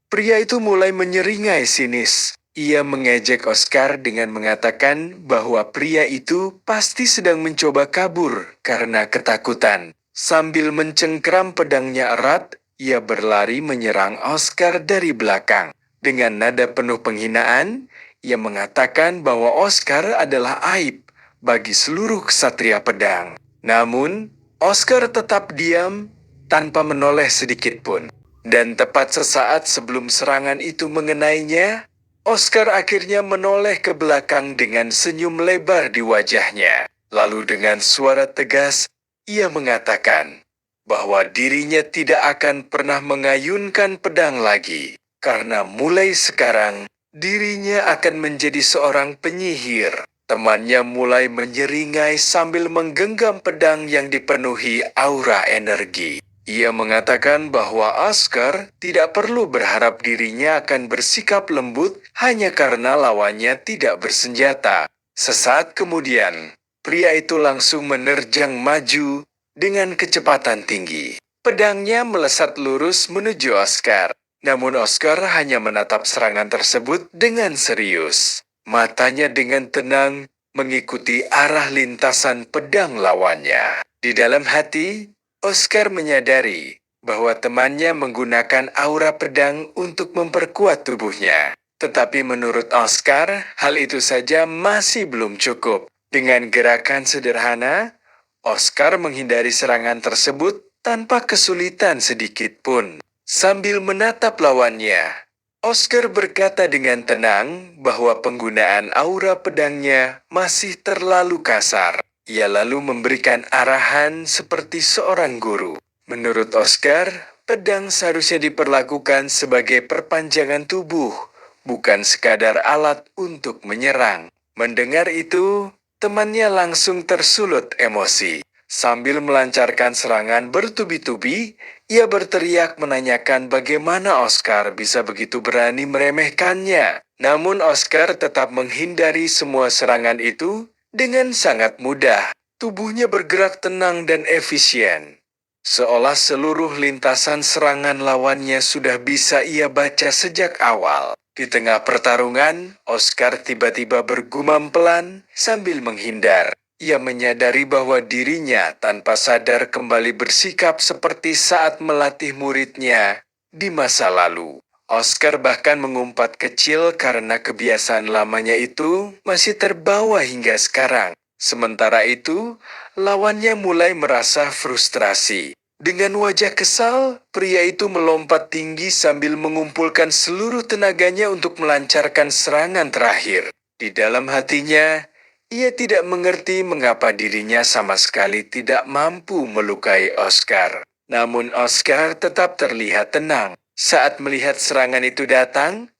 pria itu mulai menyeringai sinis. Ia mengejek Oscar dengan mengatakan bahwa pria itu pasti sedang mencoba kabur karena ketakutan. Sambil mencengkeram pedangnya erat, ia berlari menyerang Oscar dari belakang. Dengan nada penuh penghinaan, ia mengatakan bahwa Oscar adalah aib bagi seluruh ksatria pedang. Namun, Oscar tetap diam tanpa menoleh sedikit pun. Dan tepat sesaat sebelum serangan itu mengenainya, Oscar akhirnya menoleh ke belakang dengan senyum lebar di wajahnya. Lalu dengan suara tegas, ia mengatakan bahwa dirinya tidak akan pernah mengayunkan pedang lagi. Karena mulai sekarang, dirinya akan menjadi seorang penyihir. Temannya mulai menyeringai sambil menggenggam pedang yang dipenuhi aura energi. Ia mengatakan bahwa Oscar tidak perlu berharap dirinya akan bersikap lembut hanya karena lawannya tidak bersenjata. Sesaat kemudian, pria itu langsung menerjang maju dengan kecepatan tinggi. Pedangnya melesat lurus menuju Oscar. Namun Oscar hanya menatap serangan tersebut dengan serius. Matanya dengan tenang mengikuti arah lintasan pedang lawannya. Di dalam hati, Oscar menyadari bahwa temannya menggunakan aura pedang untuk memperkuat tubuhnya. Tetapi menurut Oscar, hal itu saja masih belum cukup. Dengan gerakan sederhana, Oscar menghindari serangan tersebut tanpa kesulitan sedikit pun. Sambil menatap lawannya, Oscar berkata dengan tenang bahwa penggunaan aura pedangnya masih terlalu kasar. Ia lalu memberikan arahan seperti seorang guru. Menurut Oscar, pedang seharusnya diperlakukan sebagai perpanjangan tubuh, bukan sekadar alat untuk menyerang. Mendengar itu, temannya langsung tersulut emosi. Sambil melancarkan serangan bertubi-tubi, ia berteriak menanyakan bagaimana Oscar bisa begitu berani meremehkannya. Namun Oscar tetap menghindari semua serangan itu dengan sangat mudah. Tubuhnya bergerak tenang dan efisien. Seolah seluruh lintasan serangan lawannya sudah bisa ia baca sejak awal. Di tengah pertarungan, Oscar tiba-tiba bergumam pelan sambil menghindar. Ia menyadari bahwa dirinya tanpa sadar kembali bersikap seperti saat melatih muridnya di masa lalu. Oscar bahkan mengumpat kecil karena kebiasaan lamanya itu masih terbawa hingga sekarang. Sementara itu, lawannya mulai merasa frustrasi. Dengan wajah kesal, pria itu melompat tinggi sambil mengumpulkan seluruh tenaganya untuk melancarkan serangan terakhir. Di dalam hatinya, ia tidak mengerti mengapa dirinya sama sekali tidak mampu melukai Oscar. Namun Oscar tetap terlihat tenang. Saat melihat serangan itu datang,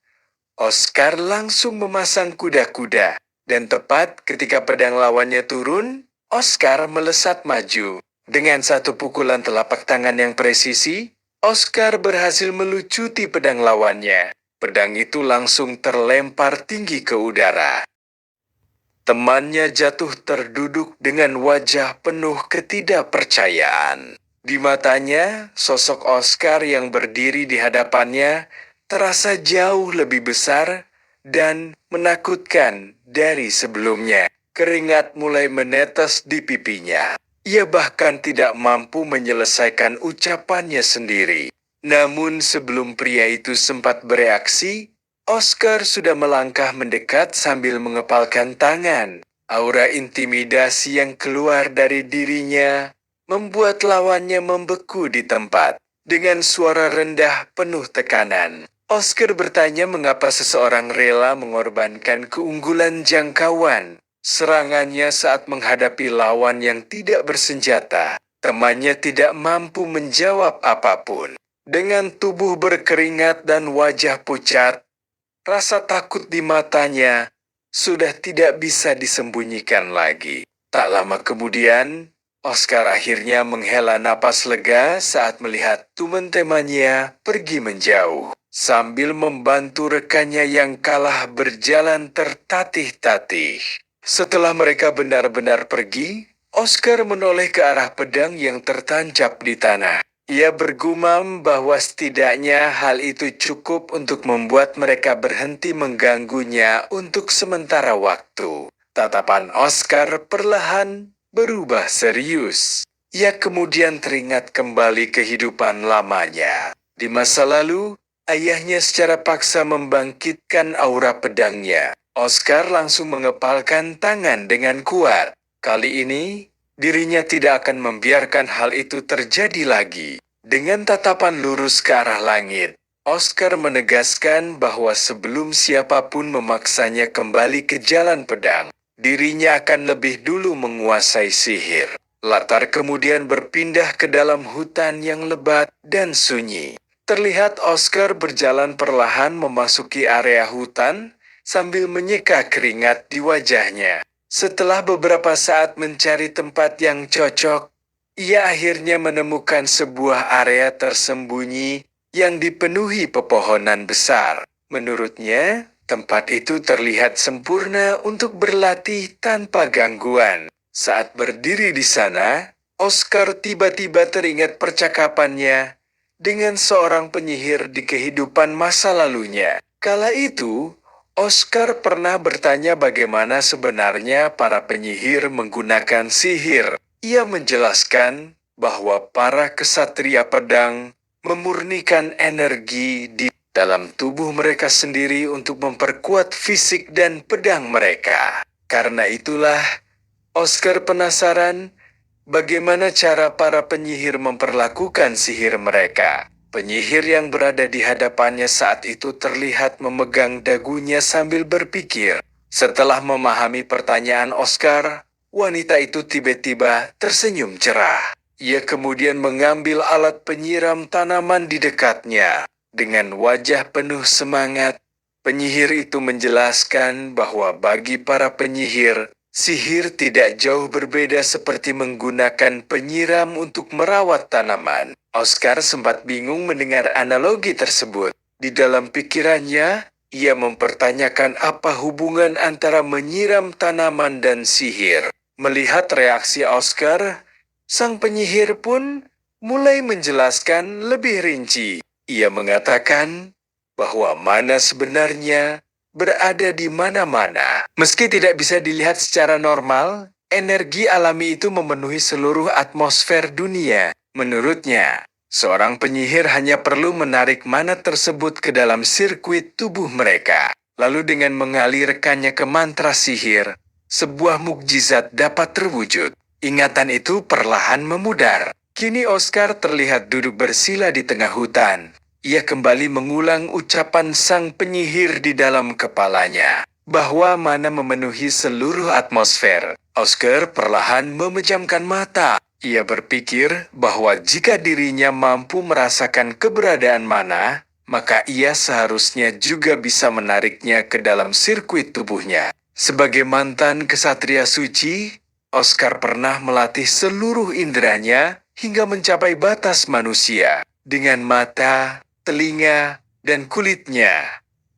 Oscar langsung memasang kuda-kuda. Dan tepat ketika pedang lawannya turun, Oscar melesat maju. Dengan satu pukulan telapak tangan yang presisi, Oscar berhasil melucuti pedang lawannya. Pedang itu langsung terlempar tinggi ke udara. Temannya jatuh terduduk dengan wajah penuh ketidakpercayaan. Di matanya, sosok Oscar yang berdiri di hadapannya terasa jauh lebih besar dan menakutkan dari sebelumnya. Keringat mulai menetes di pipinya. Ia bahkan tidak mampu menyelesaikan ucapannya sendiri. Namun sebelum pria itu sempat bereaksi, Oscar sudah melangkah mendekat sambil mengepalkan tangan. Aura intimidasi yang keluar dari dirinya membuat lawannya membeku di tempat. Dengan suara rendah penuh tekanan, Oscar bertanya mengapa seseorang rela mengorbankan keunggulan jangkauan. Serangannya saat menghadapi lawan yang tidak bersenjata. Temannya tidak mampu menjawab apapun. Dengan tubuh berkeringat dan wajah pucat, rasa takut di matanya sudah tidak bisa disembunyikan lagi. Tak lama kemudian, Oscar akhirnya menghela napas lega saat melihat teman-temannya pergi menjauh. Sambil membantu rekannya yang kalah berjalan tertatih-tatih. Setelah mereka benar-benar pergi, Oscar menoleh ke arah pedang yang tertancap di tanah. Ia bergumam bahwa setidaknya hal itu cukup untuk membuat mereka berhenti mengganggunya untuk sementara waktu. Tatapan Oscar perlahan berubah serius. Ia kemudian teringat kembali kehidupan lamanya. Di masa lalu, ayahnya secara paksa membangkitkan aura pedangnya. Oscar langsung mengepalkan tangan dengan kuat. Kali ini, dirinya tidak akan membiarkan hal itu terjadi lagi. Dengan tatapan lurus ke arah langit, Oscar menegaskan bahwa sebelum siapapun memaksanya kembali ke jalan pedang, dirinya akan lebih dulu menguasai sihir. Latar kemudian berpindah ke dalam hutan yang lebat dan sunyi. Terlihat Oscar berjalan perlahan memasuki area hutan sambil menyeka keringat di wajahnya. Setelah beberapa saat mencari tempat yang cocok, ia akhirnya menemukan sebuah area tersembunyi yang dipenuhi pepohonan besar. Menurutnya, tempat itu terlihat sempurna untuk berlatih tanpa gangguan. Saat berdiri di sana, Oscar tiba-tiba teringat percakapannya dengan seorang penyihir di kehidupan masa lalunya. Kala itu, Oscar pernah bertanya bagaimana sebenarnya para penyihir menggunakan sihir. Ia menjelaskan bahwa para kesatria pedang memurnikan energi di dalam tubuh mereka sendiri untuk memperkuat fisik dan pedang mereka. Karena itulah, Oscar penasaran Bagaimana cara para penyihir memperlakukan sihir mereka? Penyihir yang berada di hadapannya saat itu terlihat memegang dagunya sambil berpikir. Setelah memahami pertanyaan Oscar, wanita itu tiba-tiba tersenyum cerah. Ia kemudian mengambil alat penyiram tanaman di dekatnya. Dengan wajah penuh semangat, penyihir itu menjelaskan bahwa bagi para penyihir, sihir tidak jauh berbeda seperti menggunakan penyiram untuk merawat tanaman. Oscar sempat bingung mendengar analogi tersebut. Di dalam pikirannya, ia mempertanyakan apa hubungan antara menyiram tanaman dan sihir. Melihat reaksi Oscar, sang penyihir pun mulai menjelaskan lebih rinci. Ia mengatakan bahwa mana sebenarnya berada di mana-mana. Meski tidak bisa dilihat secara normal, energi alami itu memenuhi seluruh atmosfer dunia. Menurutnya, seorang penyihir hanya perlu menarik mana tersebut ke dalam sirkuit tubuh mereka. Lalu dengan mengalirkannya ke mantra sihir, sebuah mukjizat dapat terwujud. Ingatan itu perlahan memudar. Kini Oscar terlihat duduk bersila di tengah hutan. Ia kembali mengulang ucapan sang penyihir di dalam kepalanya, bahwa mana memenuhi seluruh atmosfer. Oscar perlahan memejamkan mata. Ia berpikir bahwa jika dirinya mampu merasakan keberadaan mana, maka ia seharusnya juga bisa menariknya ke dalam sirkuit tubuhnya. Sebagai mantan kesatria suci, Oscar pernah melatih seluruh inderanya hingga mencapai batas manusia. Dengan mata, telinga, dan kulitnya,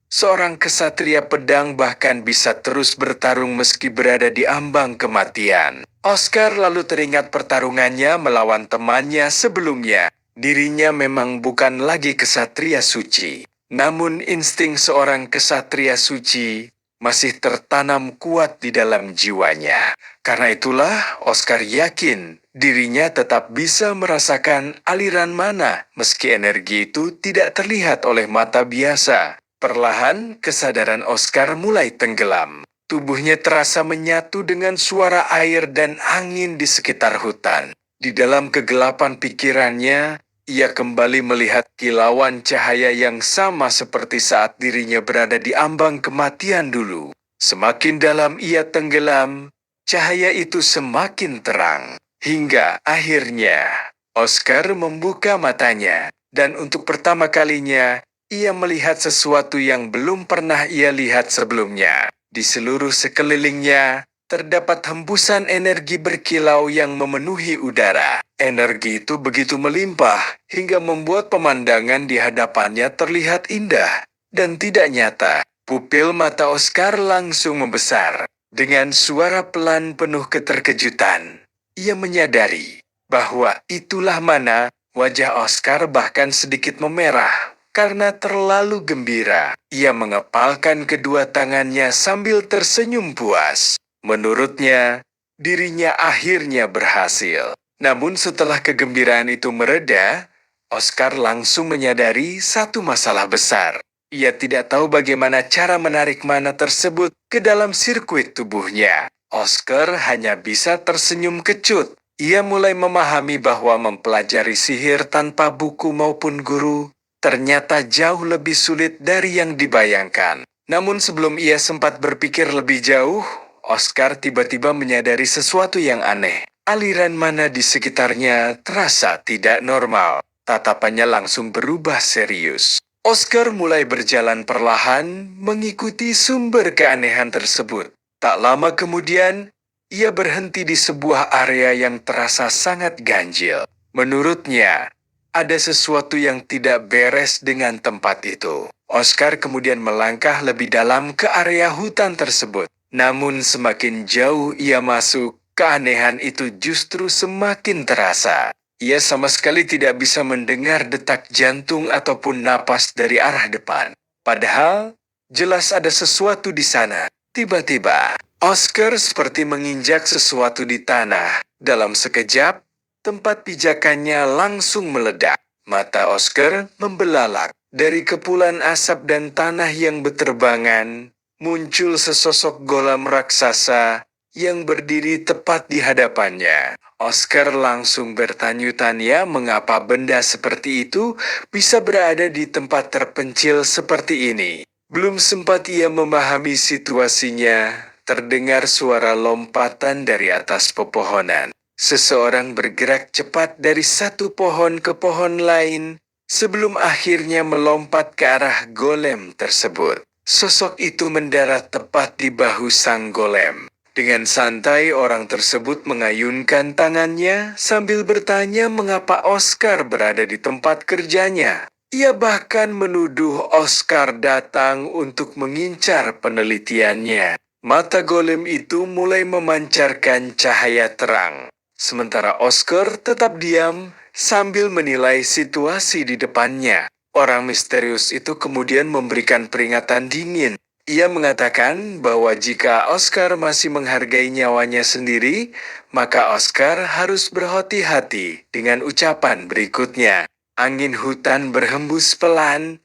seorang kesatria pedang bahkan bisa terus bertarung meski berada di ambang kematian. Oscar lalu teringat pertarungannya melawan temannya sebelumnya. Dirinya memang bukan lagi kesatria suci, namun insting seorang kesatria suci masih tertanam kuat di dalam jiwanya. Karena itulah Oscar yakin dirinya tetap bisa merasakan aliran mana meski energi itu tidak terlihat oleh mata biasa. Perlahan kesadaran Oscar mulai tenggelam. Tubuhnya terasa menyatu dengan suara air dan angin di sekitar hutan. Di dalam kegelapan pikirannya, ia kembali melihat kilauan cahaya yang sama seperti saat dirinya berada di ambang kematian dulu. Semakin dalam ia tenggelam, cahaya itu semakin terang. Hingga akhirnya, Oscar membuka matanya. Dan untuk pertama kalinya, ia melihat sesuatu yang belum pernah ia lihat sebelumnya. Di seluruh sekelilingnya, terdapat hembusan energi berkilau yang memenuhi udara. Energi itu begitu melimpah, hingga membuat pemandangan di hadapannya terlihat indah dan tidak nyata. Pupil mata Oscar langsung membesar. Dengan suara pelan penuh keterkejutan, ia menyadari bahwa itulah mana wajah Oscar bahkan sedikit memerah karena terlalu gembira. Ia mengepalkan kedua tangannya sambil tersenyum puas. Menurutnya, dirinya akhirnya berhasil. Namun setelah kegembiraan itu mereda, Oscar langsung menyadari satu masalah besar. Ia tidak tahu bagaimana cara menarik mana tersebut ke dalam sirkuit tubuhnya. Oscar hanya bisa tersenyum kecut. Ia mulai memahami bahwa mempelajari sihir tanpa buku maupun guru ternyata jauh lebih sulit dari yang dibayangkan. Namun sebelum ia sempat berpikir lebih jauh, Oscar tiba-tiba menyadari sesuatu yang aneh. Aliran mana di sekitarnya terasa tidak normal. Tatapannya langsung berubah serius. Oscar mulai berjalan perlahan mengikuti sumber keanehan tersebut. Tak lama kemudian, ia berhenti di sebuah area yang terasa sangat ganjil. Menurutnya, ada sesuatu yang tidak beres dengan tempat itu. Oscar kemudian melangkah lebih dalam ke area hutan tersebut. Namun semakin jauh ia masuk, keanehan itu justru semakin terasa. Ia sama sekali tidak bisa mendengar detak jantung ataupun napas dari arah depan. Padahal, jelas ada sesuatu di sana. Tiba-tiba, Oscar seperti menginjak sesuatu di tanah. Dalam sekejap, tempat pijakannya langsung meledak. Mata Oscar membelalak. Dari kepulan asap dan tanah yang berterbangan, muncul sesosok golam raksasa yang berdiri tepat di hadapannya. Oscar langsung bertanya-tanya mengapa benda seperti itu bisa berada di tempat terpencil seperti ini. Belum sempat ia memahami situasinya, terdengar suara lompatan dari atas pepohonan. Seseorang bergerak cepat dari satu pohon ke pohon lain, sebelum akhirnya melompat ke arah golem tersebut. Sosok itu mendarat tepat di bahu sang golem. Dengan santai orang tersebut mengayunkan tangannya sambil bertanya mengapa Oscar berada di tempat kerjanya. Ia bahkan menuduh Oscar datang untuk mengincar penelitiannya. Mata golem itu mulai memancarkan cahaya terang. Sementara Oscar tetap diam sambil menilai situasi di depannya. Orang misterius itu kemudian memberikan peringatan dingin. Ia mengatakan bahwa jika Oscar masih menghargai nyawanya sendiri, maka Oscar harus berhati-hati dengan ucapan berikutnya. Angin hutan berhembus pelan,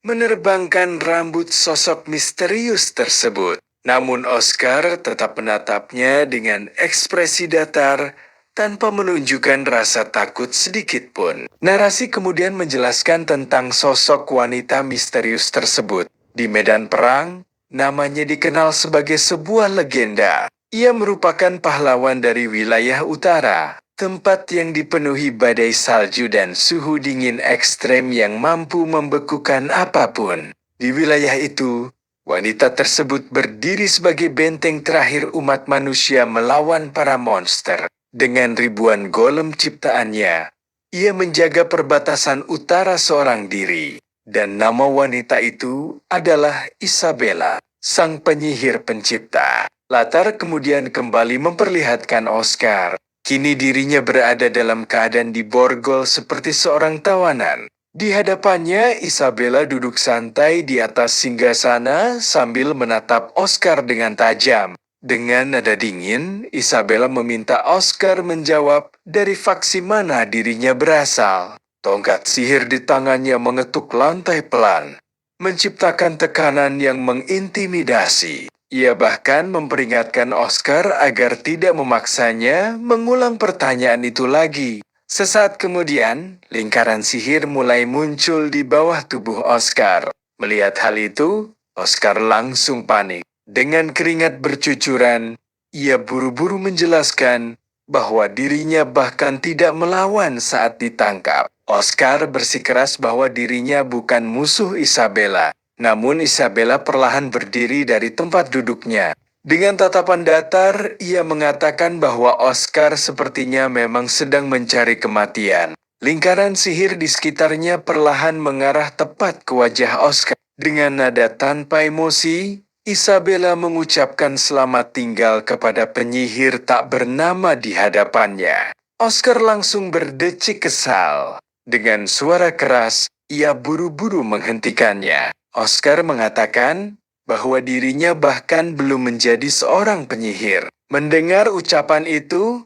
menerbangkan rambut sosok misterius tersebut. Namun Oscar tetap menatapnya dengan ekspresi datar, tanpa menunjukkan rasa takut sedikit pun. Narasi kemudian menjelaskan tentang sosok wanita misterius tersebut. Di medan perang, namanya dikenal sebagai sebuah legenda. Ia merupakan pahlawan dari wilayah utara, tempat yang dipenuhi badai salju dan suhu dingin ekstrem yang mampu membekukan apapun. Di wilayah itu, wanita tersebut berdiri sebagai benteng terakhir umat manusia melawan para monster. Dengan ribuan golem ciptaannya, ia menjaga perbatasan utara seorang diri. Dan nama wanita itu adalah Isabella, sang penyihir pencipta. Latar kemudian kembali memperlihatkan Oscar. Kini dirinya berada dalam keadaan diborgol seperti seorang tawanan. Di hadapannya, Isabella duduk santai di atas singgasana sambil menatap Oscar dengan tajam. Dengan nada dingin, Isabella meminta Oscar menjawab dari faksi mana dirinya berasal. Tongkat sihir di tangannya mengetuk lantai pelan, menciptakan tekanan yang mengintimidasi. Ia bahkan memperingatkan Oscar agar tidak memaksanya mengulang pertanyaan itu lagi. Sesaat kemudian, lingkaran sihir mulai muncul di bawah tubuh Oscar. Melihat hal itu, Oscar langsung panik. Dengan keringat bercucuran, ia buru-buru menjelaskan bahwa dirinya bahkan tidak melawan saat ditangkap. Oscar bersikeras bahwa dirinya bukan musuh Isabella. Namun Isabella perlahan berdiri dari tempat duduknya. Dengan tatapan datar, ia mengatakan bahwa Oscar sepertinya memang sedang mencari kematian. Lingkaran sihir di sekitarnya perlahan mengarah tepat ke wajah Oscar. Dengan nada tanpa emosi, Isabella mengucapkan selamat tinggal kepada penyihir tak bernama di hadapannya. Oscar langsung berdecik kesal. Dengan suara keras, ia buru-buru menghentikannya. Oscar mengatakan bahwa dirinya bahkan belum menjadi seorang penyihir. Mendengar ucapan itu,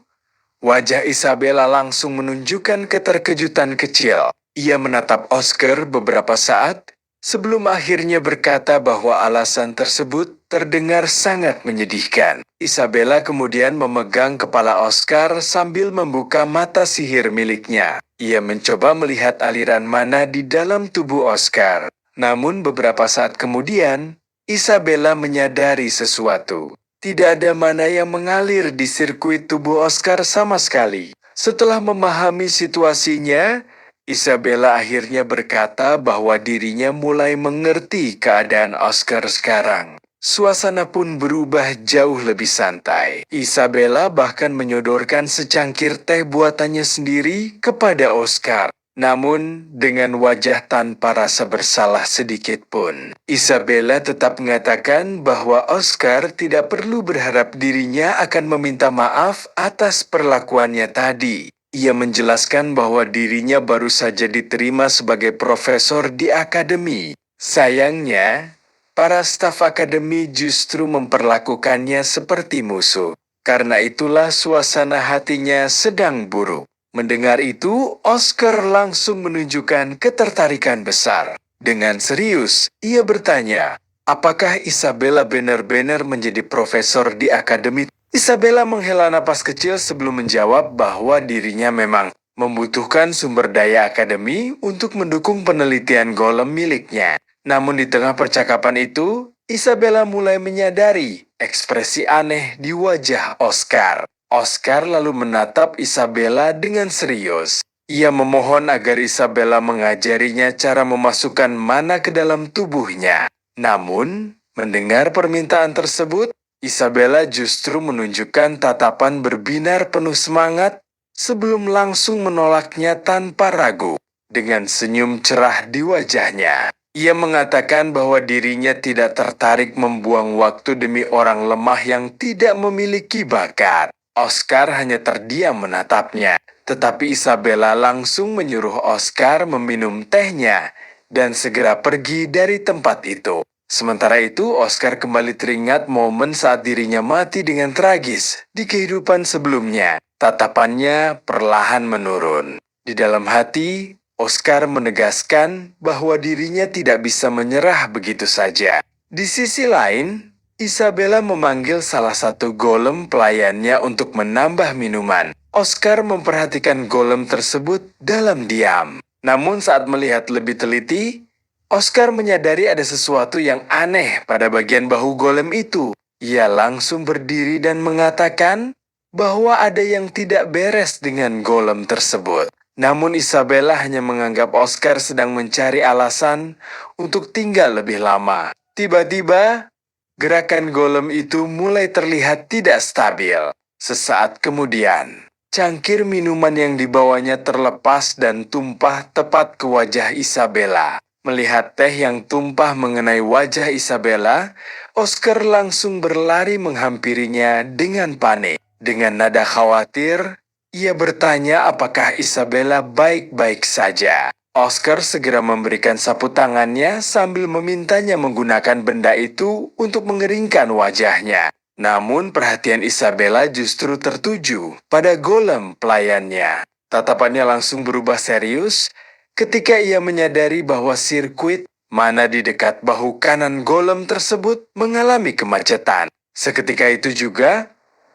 wajah Isabella langsung menunjukkan keterkejutan kecil. Ia menatap Oscar beberapa saat, sebelum akhirnya berkata bahwa alasan tersebut terdengar sangat menyedihkan. Isabella kemudian memegang kepala Oscar sambil membuka mata sihir miliknya. Ia mencoba melihat aliran mana di dalam tubuh Oscar. Namun beberapa saat kemudian, Isabella menyadari sesuatu. Tidak ada mana yang mengalir di sirkuit tubuh Oscar sama sekali. Setelah memahami situasinya, Isabella akhirnya berkata bahwa dirinya mulai mengerti keadaan Oscar sekarang. Suasana pun berubah jauh lebih santai. Isabella bahkan menyodorkan secangkir teh buatannya sendiri kepada Oscar. Namun, dengan wajah tanpa rasa bersalah sedikit pun. Isabella tetap mengatakan bahwa Oscar tidak perlu berharap dirinya akan meminta maaf atas perlakuannya tadi. Ia menjelaskan bahwa dirinya baru saja diterima sebagai profesor di akademi. Sayangnya, para staf akademi justru memperlakukannya seperti musuh. Karena itulah suasana hatinya sedang buruk. Mendengar itu, Oscar langsung menunjukkan ketertarikan besar. Dengan serius, ia bertanya, apakah Isabella benar-benar menjadi profesor di akademi? Isabella menghela napas kecil sebelum menjawab bahwa dirinya memang membutuhkan sumber daya akademi untuk mendukung penelitian golem miliknya. Namun di tengah percakapan itu, Isabella mulai menyadari ekspresi aneh di wajah Oscar. Oscar lalu menatap Isabella dengan serius. Ia memohon agar Isabella mengajarinya cara memasukkan mana ke dalam tubuhnya. Namun, mendengar permintaan tersebut, Isabella justru menunjukkan tatapan berbinar penuh semangat sebelum langsung menolaknya tanpa ragu. Dengan senyum cerah di wajahnya, ia mengatakan bahwa dirinya tidak tertarik membuang waktu demi orang lemah yang tidak memiliki bakat. Oscar hanya terdiam menatapnya, tetapi Isabella langsung menyuruh Oscar meminum tehnya dan segera pergi dari tempat itu. Sementara itu, Oscar kembali teringat momen saat dirinya mati dengan tragis di kehidupan sebelumnya. Tatapannya perlahan menurun. Di dalam hati, Oscar menegaskan bahwa dirinya tidak bisa menyerah begitu saja. Di sisi lain, Isabella memanggil salah satu golem pelayannya untuk menambah minuman. Oscar memperhatikan golem tersebut dalam diam. Namun saat melihat lebih teliti, Oscar menyadari ada sesuatu yang aneh pada bagian bahu golem itu. Ia langsung berdiri dan mengatakan bahwa ada yang tidak beres dengan golem tersebut. Namun Isabella hanya menganggap Oscar sedang mencari alasan untuk tinggal lebih lama. Tiba-tiba, gerakan golem itu mulai terlihat tidak stabil. Sesaat kemudian, cangkir minuman yang dibawanya terlepas dan tumpah tepat ke wajah Isabella. Melihat teh yang tumpah mengenai wajah Isabella, Oscar langsung berlari menghampirinya dengan panik. Dengan nada khawatir, ia bertanya apakah Isabella baik-baik saja. Oscar segera memberikan sapu tangannya sambil memintanya menggunakan benda itu untuk mengeringkan wajahnya. Namun perhatian Isabella justru tertuju pada golem pelayannya. Tatapannya langsung berubah serius ketika ia menyadari bahwa sirkuit mana di dekat bahu kanan golem tersebut mengalami kemacetan. Seketika itu juga,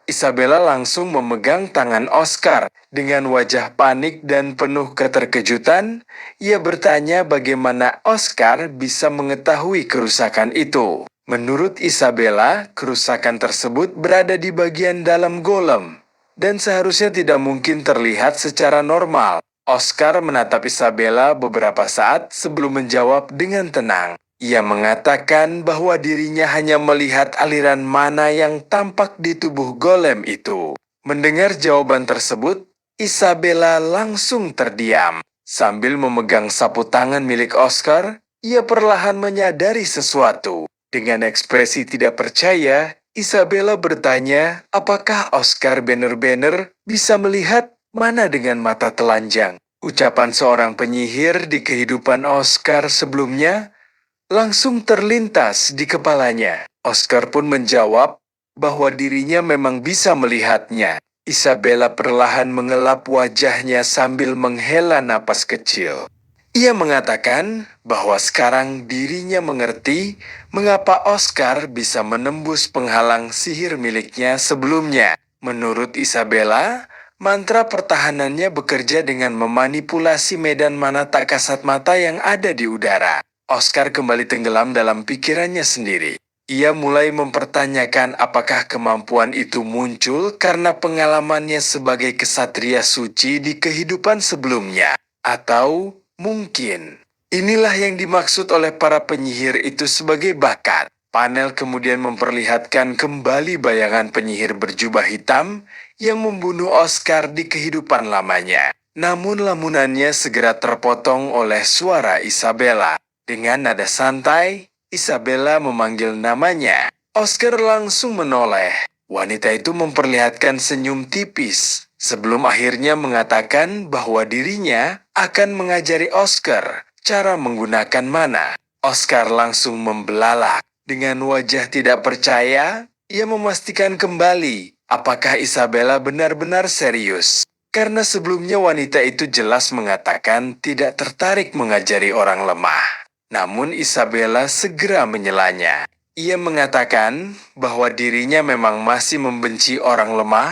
Isabella langsung memegang tangan Oscar. Dengan wajah panik dan penuh keterkejutan, ia bertanya bagaimana Oscar bisa mengetahui kerusakan itu. Menurut Isabella, kerusakan tersebut berada di bagian dalam golem dan seharusnya tidak mungkin terlihat secara normal. Oscar menatap Isabella beberapa saat sebelum menjawab dengan tenang. Ia mengatakan bahwa dirinya hanya melihat aliran mana yang tampak di tubuh golem itu. Mendengar jawaban tersebut, Isabella langsung terdiam. Sambil memegang sapu tangan milik Oscar, ia perlahan menyadari sesuatu. Dengan ekspresi tidak percaya, Isabella bertanya apakah Oscar benar-benar bisa melihat mana dengan mata telanjang. Ucapan seorang penyihir di kehidupan Oscar sebelumnya langsung terlintas di kepalanya. Oscar pun menjawab bahwa dirinya memang bisa melihatnya. Isabella perlahan mengelap wajahnya sambil menghela napas kecil. Ia mengatakan bahwa sekarang dirinya mengerti mengapa Oscar bisa menembus penghalang sihir miliknya sebelumnya. Menurut Isabella, mantra pertahanannya bekerja dengan memanipulasi medan mana tak kasat mata yang ada di udara. Oscar kembali tenggelam dalam pikirannya sendiri. Ia mulai mempertanyakan apakah kemampuan itu muncul karena pengalamannya sebagai kesatria suci di kehidupan sebelumnya. Atau mungkin inilah yang dimaksud oleh para penyihir itu sebagai bakat. Panel kemudian memperlihatkan kembali bayangan penyihir berjubah hitam yang membunuh Oscar di kehidupan lamanya. Namun lamunannya segera terpotong oleh suara Isabella. Dengan nada santai, Isabella memanggil namanya. Oscar langsung menoleh. Wanita itu memperlihatkan senyum tipis sebelum akhirnya mengatakan bahwa dirinya akan mengajari Oscar cara menggunakan mana. Oscar langsung membelalak. Dengan wajah tidak percaya, ia memastikan kembali apakah Isabella benar-benar serius. Karena sebelumnya wanita itu jelas mengatakan tidak tertarik mengajari orang lemah. Namun Isabella segera menyelanya. Ia mengatakan bahwa dirinya memang masih membenci orang lemah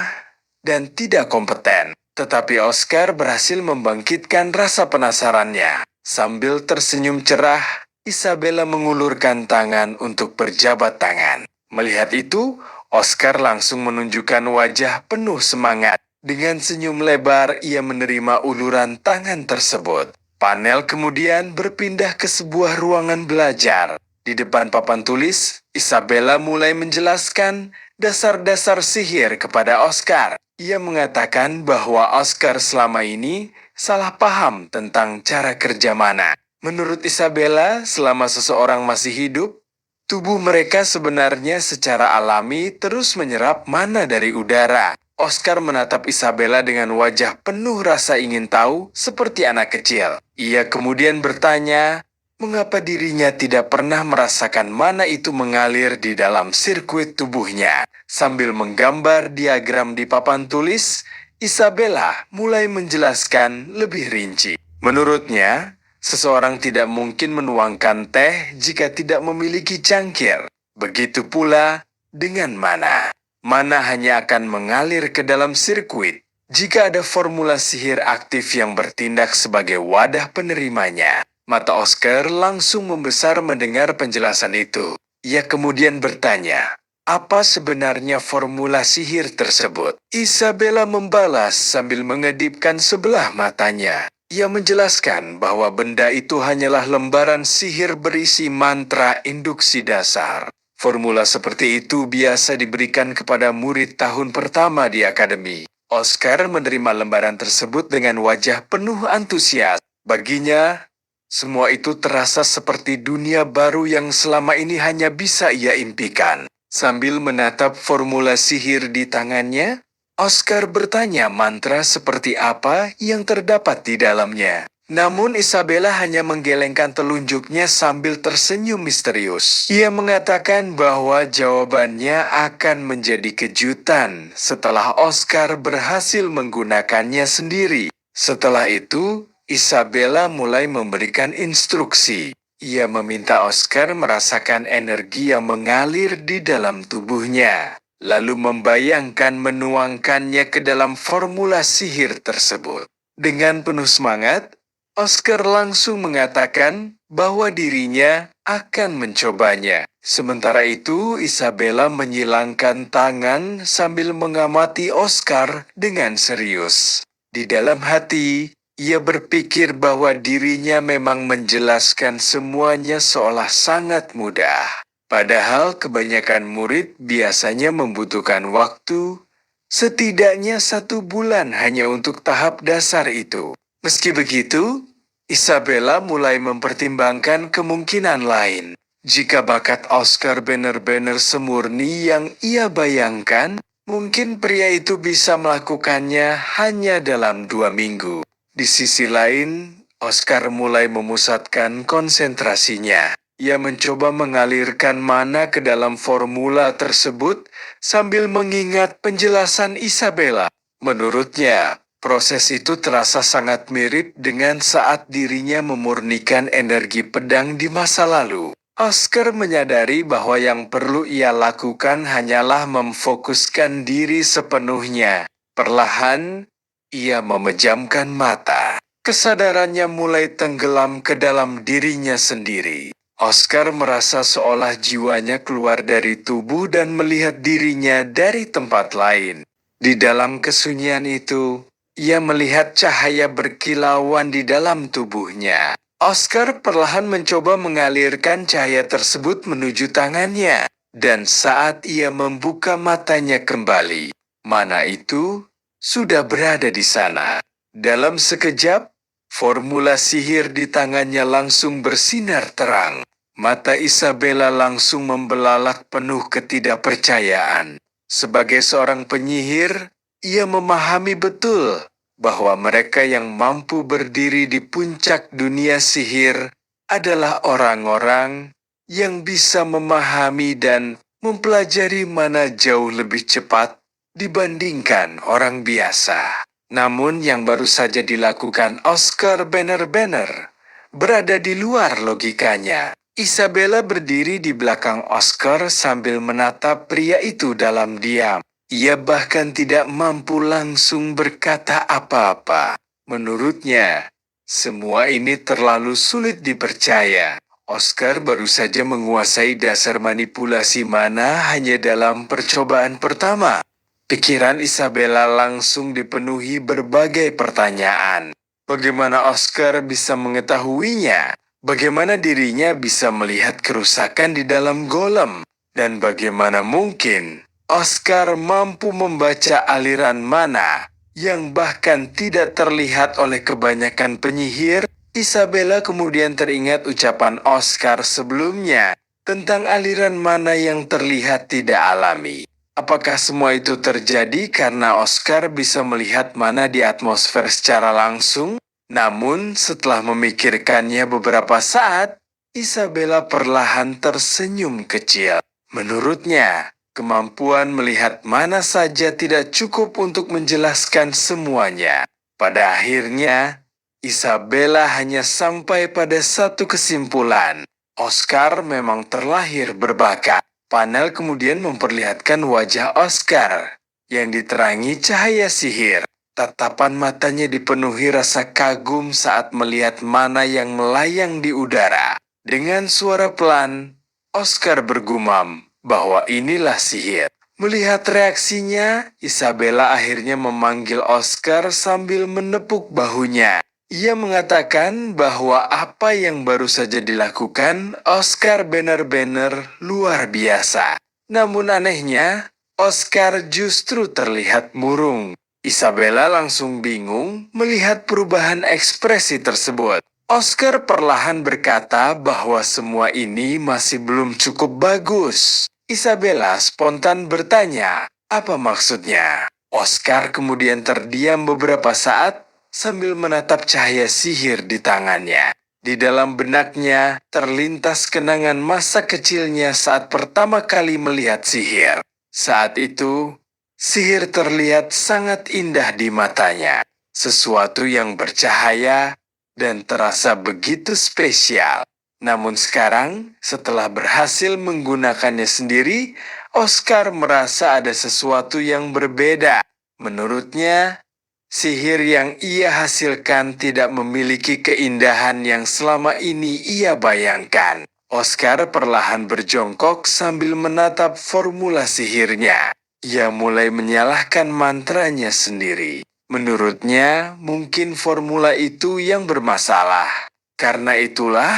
dan tidak kompeten. Tetapi Oscar berhasil membangkitkan rasa penasarannya. Sambil tersenyum cerah, Isabella mengulurkan tangan untuk berjabat tangan. Melihat itu, Oscar langsung menunjukkan wajah penuh semangat. Dengan senyum lebar, ia menerima uluran tangan tersebut. Panel kemudian berpindah ke sebuah ruangan belajar. Di depan papan tulis, Isabella mulai menjelaskan dasar-dasar sihir kepada Oscar. Ia mengatakan bahwa Oscar selama ini salah paham tentang cara kerja mana. Menurut Isabella, selama seseorang masih hidup, tubuh mereka sebenarnya secara alami terus menyerap mana dari udara. Oscar menatap Isabella dengan wajah penuh rasa ingin tahu seperti anak kecil. Ia kemudian bertanya, mengapa dirinya tidak pernah merasakan mana itu mengalir di dalam sirkuit tubuhnya. Sambil menggambar diagram di papan tulis, Isabella mulai menjelaskan lebih rinci. Menurutnya, seseorang tidak mungkin menuangkan teh jika tidak memiliki cangkir. Begitu pula dengan mana. Mana hanya akan mengalir ke dalam sirkuit jika ada formula sihir aktif yang bertindak sebagai wadah penerimanya. Mata Oscar langsung membesar mendengar penjelasan itu. Ia kemudian bertanya, apa sebenarnya formula sihir tersebut? Isabella membalas sambil mengedipkan sebelah matanya. Ia menjelaskan bahwa benda itu hanyalah lembaran sihir berisi mantra induksi dasar. Formula seperti itu biasa diberikan kepada murid tahun pertama di akademi. Oscar menerima lembaran tersebut dengan wajah penuh antusias. Baginya, semua itu terasa seperti dunia baru yang selama ini hanya bisa ia impikan. Sambil menatap formula sihir di tangannya, Oscar bertanya mantra seperti apa yang terdapat di dalamnya. Namun Isabella hanya menggelengkan telunjuknya sambil tersenyum misterius. Ia mengatakan bahwa jawabannya akan menjadi kejutan setelah Oscar berhasil menggunakannya sendiri. Setelah itu, Isabella mulai memberikan instruksi. Ia meminta Oscar merasakan energi yang mengalir di dalam tubuhnya, lalu membayangkan menuangkannya ke dalam formula sihir tersebut. Dengan penuh semangat, Oscar langsung mengatakan bahwa dirinya akan mencobanya. Sementara itu, Isabella menyilangkan tangan sambil mengamati Oscar dengan serius. Di dalam hati, ia berpikir bahwa dirinya memang menjelaskan semuanya seolah sangat mudah. Padahal kebanyakan murid biasanya membutuhkan waktu, setidaknya 1 bulan hanya untuk tahap dasar itu. Meski begitu, Isabella mulai mempertimbangkan kemungkinan lain. Jika bakat Oscar benar-benar semurni yang ia bayangkan, mungkin pria itu bisa melakukannya hanya dalam 2 minggu. Di sisi lain, Oscar mulai memusatkan konsentrasinya. Ia mencoba mengalirkan mana ke dalam formula tersebut sambil mengingat penjelasan Isabella. Menurutnya, proses itu terasa sangat mirip dengan saat dirinya memurnikan energi pedang di masa lalu. Oscar menyadari bahwa yang perlu ia lakukan hanyalah memfokuskan diri sepenuhnya. Perlahan, ia memejamkan mata. Kesadarannya mulai tenggelam ke dalam dirinya sendiri. Oscar merasa seolah jiwanya keluar dari tubuh dan melihat dirinya dari tempat lain. Di dalam kesunyian itu, ia melihat cahaya berkilauan di dalam tubuhnya. Oscar perlahan mencoba mengalirkan cahaya tersebut menuju tangannya. Dan saat ia membuka matanya kembali, mana itu sudah berada di sana. Dalam sekejap, formula sihir di tangannya langsung bersinar terang. Mata Isabella langsung membelalak penuh ketidakpercayaan. Sebagai seorang penyihir, ia memahami betul bahwa mereka yang mampu berdiri di puncak dunia sihir adalah orang-orang yang bisa memahami dan mempelajari mana jauh lebih cepat dibandingkan orang biasa. Namun yang baru saja dilakukan Oscar benar-benar berada di luar logikanya. Isabella berdiri di belakang Oscar sambil menatap pria itu dalam diam. Ia bahkan tidak mampu langsung berkata apa-apa. Menurutnya, semua ini terlalu sulit dipercaya. Oscar baru saja menguasai dasar manipulasi mana hanya dalam percobaan pertama. Pikiran Isabella langsung dipenuhi berbagai pertanyaan. Bagaimana Oscar bisa mengetahuinya? Bagaimana dirinya bisa melihat kerusakan di dalam golem? Dan bagaimana mungkin Oscar mampu membaca aliran mana yang bahkan tidak terlihat oleh kebanyakan penyihir? Isabella kemudian teringat ucapan Oscar sebelumnya tentang aliran mana yang terlihat tidak alami. Apakah semua itu terjadi karena Oscar bisa melihat mana di atmosfer secara langsung? Namun, setelah memikirkannya beberapa saat, Isabella perlahan tersenyum kecil. Menurutnya, kemampuan melihat mana saja tidak cukup untuk menjelaskan semuanya. Pada akhirnya, Isabella hanya sampai pada satu kesimpulan. Oscar memang terlahir berbakat. Panel kemudian memperlihatkan wajah Oscar yang diterangi cahaya sihir. Tatapan matanya dipenuhi rasa kagum saat melihat mana yang melayang di udara. Dengan suara pelan, Oscar bergumam bahwa inilah sihir. Melihat reaksinya, Isabella akhirnya memanggil Oscar sambil menepuk bahunya. Ia mengatakan bahwa apa yang baru saja dilakukan Oscar benar-benar luar biasa. Namun anehnya, Oscar justru terlihat murung. Isabella langsung bingung melihat perubahan ekspresi tersebut. Oscar perlahan berkata bahwa semua ini masih belum cukup bagus. Isabella spontan bertanya, apa maksudnya? Oscar kemudian terdiam beberapa saat sambil menatap cahaya sihir di tangannya. Di dalam benaknya terlintas kenangan masa kecilnya saat pertama kali melihat sihir. Saat itu, sihir terlihat sangat indah di matanya, sesuatu yang bercahaya dan terasa begitu spesial. Namun sekarang, setelah berhasil menggunakannya sendiri, Oscar merasa ada sesuatu yang berbeda. Menurutnya, sihir yang ia hasilkan tidak memiliki keindahan yang selama ini ia bayangkan. Oscar perlahan berjongkok sambil menatap formula sihirnya. Ia mulai menyalahkan mantranya sendiri. Menurutnya, mungkin formula itu yang bermasalah. Karena itulah,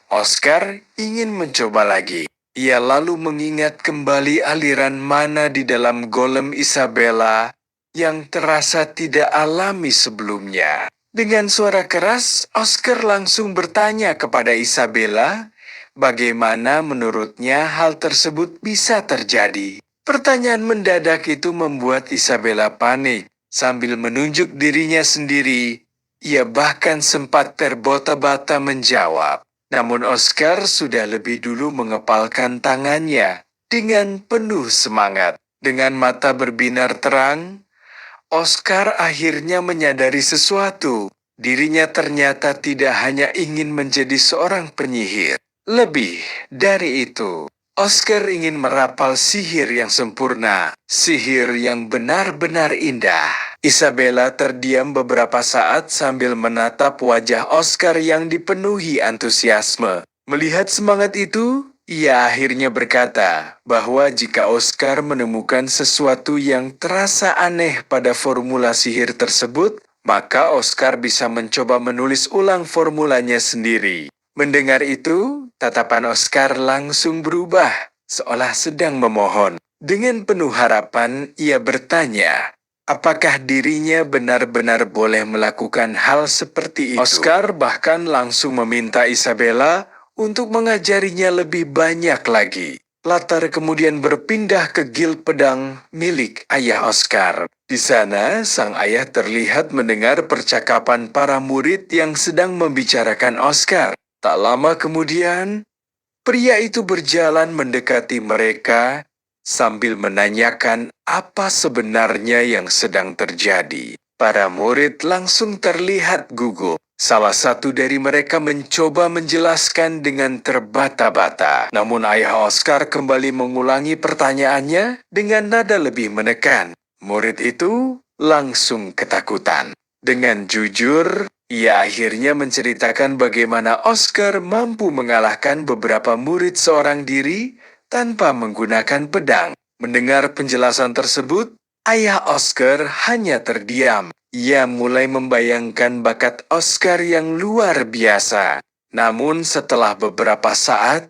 Oscar ingin mencoba lagi. Ia lalu mengingat kembali aliran mana di dalam golem Isabella yang terasa tidak alami sebelumnya. Dengan suara keras, Oscar langsung bertanya kepada Isabella, bagaimana menurutnya hal tersebut bisa terjadi. Pertanyaan mendadak itu membuat Isabella panik. Sambil menunjuk dirinya sendiri, ia bahkan sempat terbata-bata menjawab. Namun Oscar sudah lebih dulu mengepalkan tangannya dengan penuh semangat. Dengan mata berbinar terang, Oscar akhirnya menyadari sesuatu. Dirinya ternyata tidak hanya ingin menjadi seorang penyihir. Lebih dari itu, Oscar ingin merapal sihir yang sempurna, sihir yang benar-benar indah. Isabella terdiam beberapa saat sambil menatap wajah Oscar yang dipenuhi antusiasme. Melihat semangat itu, ia akhirnya berkata bahwa jika Oscar menemukan sesuatu yang terasa aneh pada formula sihir tersebut, maka Oscar bisa mencoba menulis ulang formulanya sendiri. Mendengar itu, tatapan Oscar langsung berubah, seolah sedang memohon. Dengan penuh harapan, ia bertanya, apakah dirinya benar-benar boleh melakukan hal seperti itu? Oscar bahkan langsung meminta Isabella untuk mengajarinya lebih banyak lagi. Latar kemudian berpindah ke gil pedang milik ayah Oscar. Di sana, sang ayah terlihat mendengar percakapan para murid yang sedang membicarakan Oscar. Tak lama kemudian, pria itu berjalan mendekati mereka sambil menanyakan apa sebenarnya yang sedang terjadi. Para murid langsung terlihat gugup. Salah satu dari mereka mencoba menjelaskan dengan terbata-bata. Namun ayah Oscar kembali mengulangi pertanyaannya dengan nada lebih menekan. Murid itu langsung ketakutan. Dengan jujur, ia akhirnya menceritakan bagaimana Oscar mampu mengalahkan beberapa murid seorang diri tanpa menggunakan pedang. Mendengar penjelasan tersebut, ayah Oscar hanya terdiam. Ia mulai membayangkan bakat Oscar yang luar biasa. Namun setelah beberapa saat,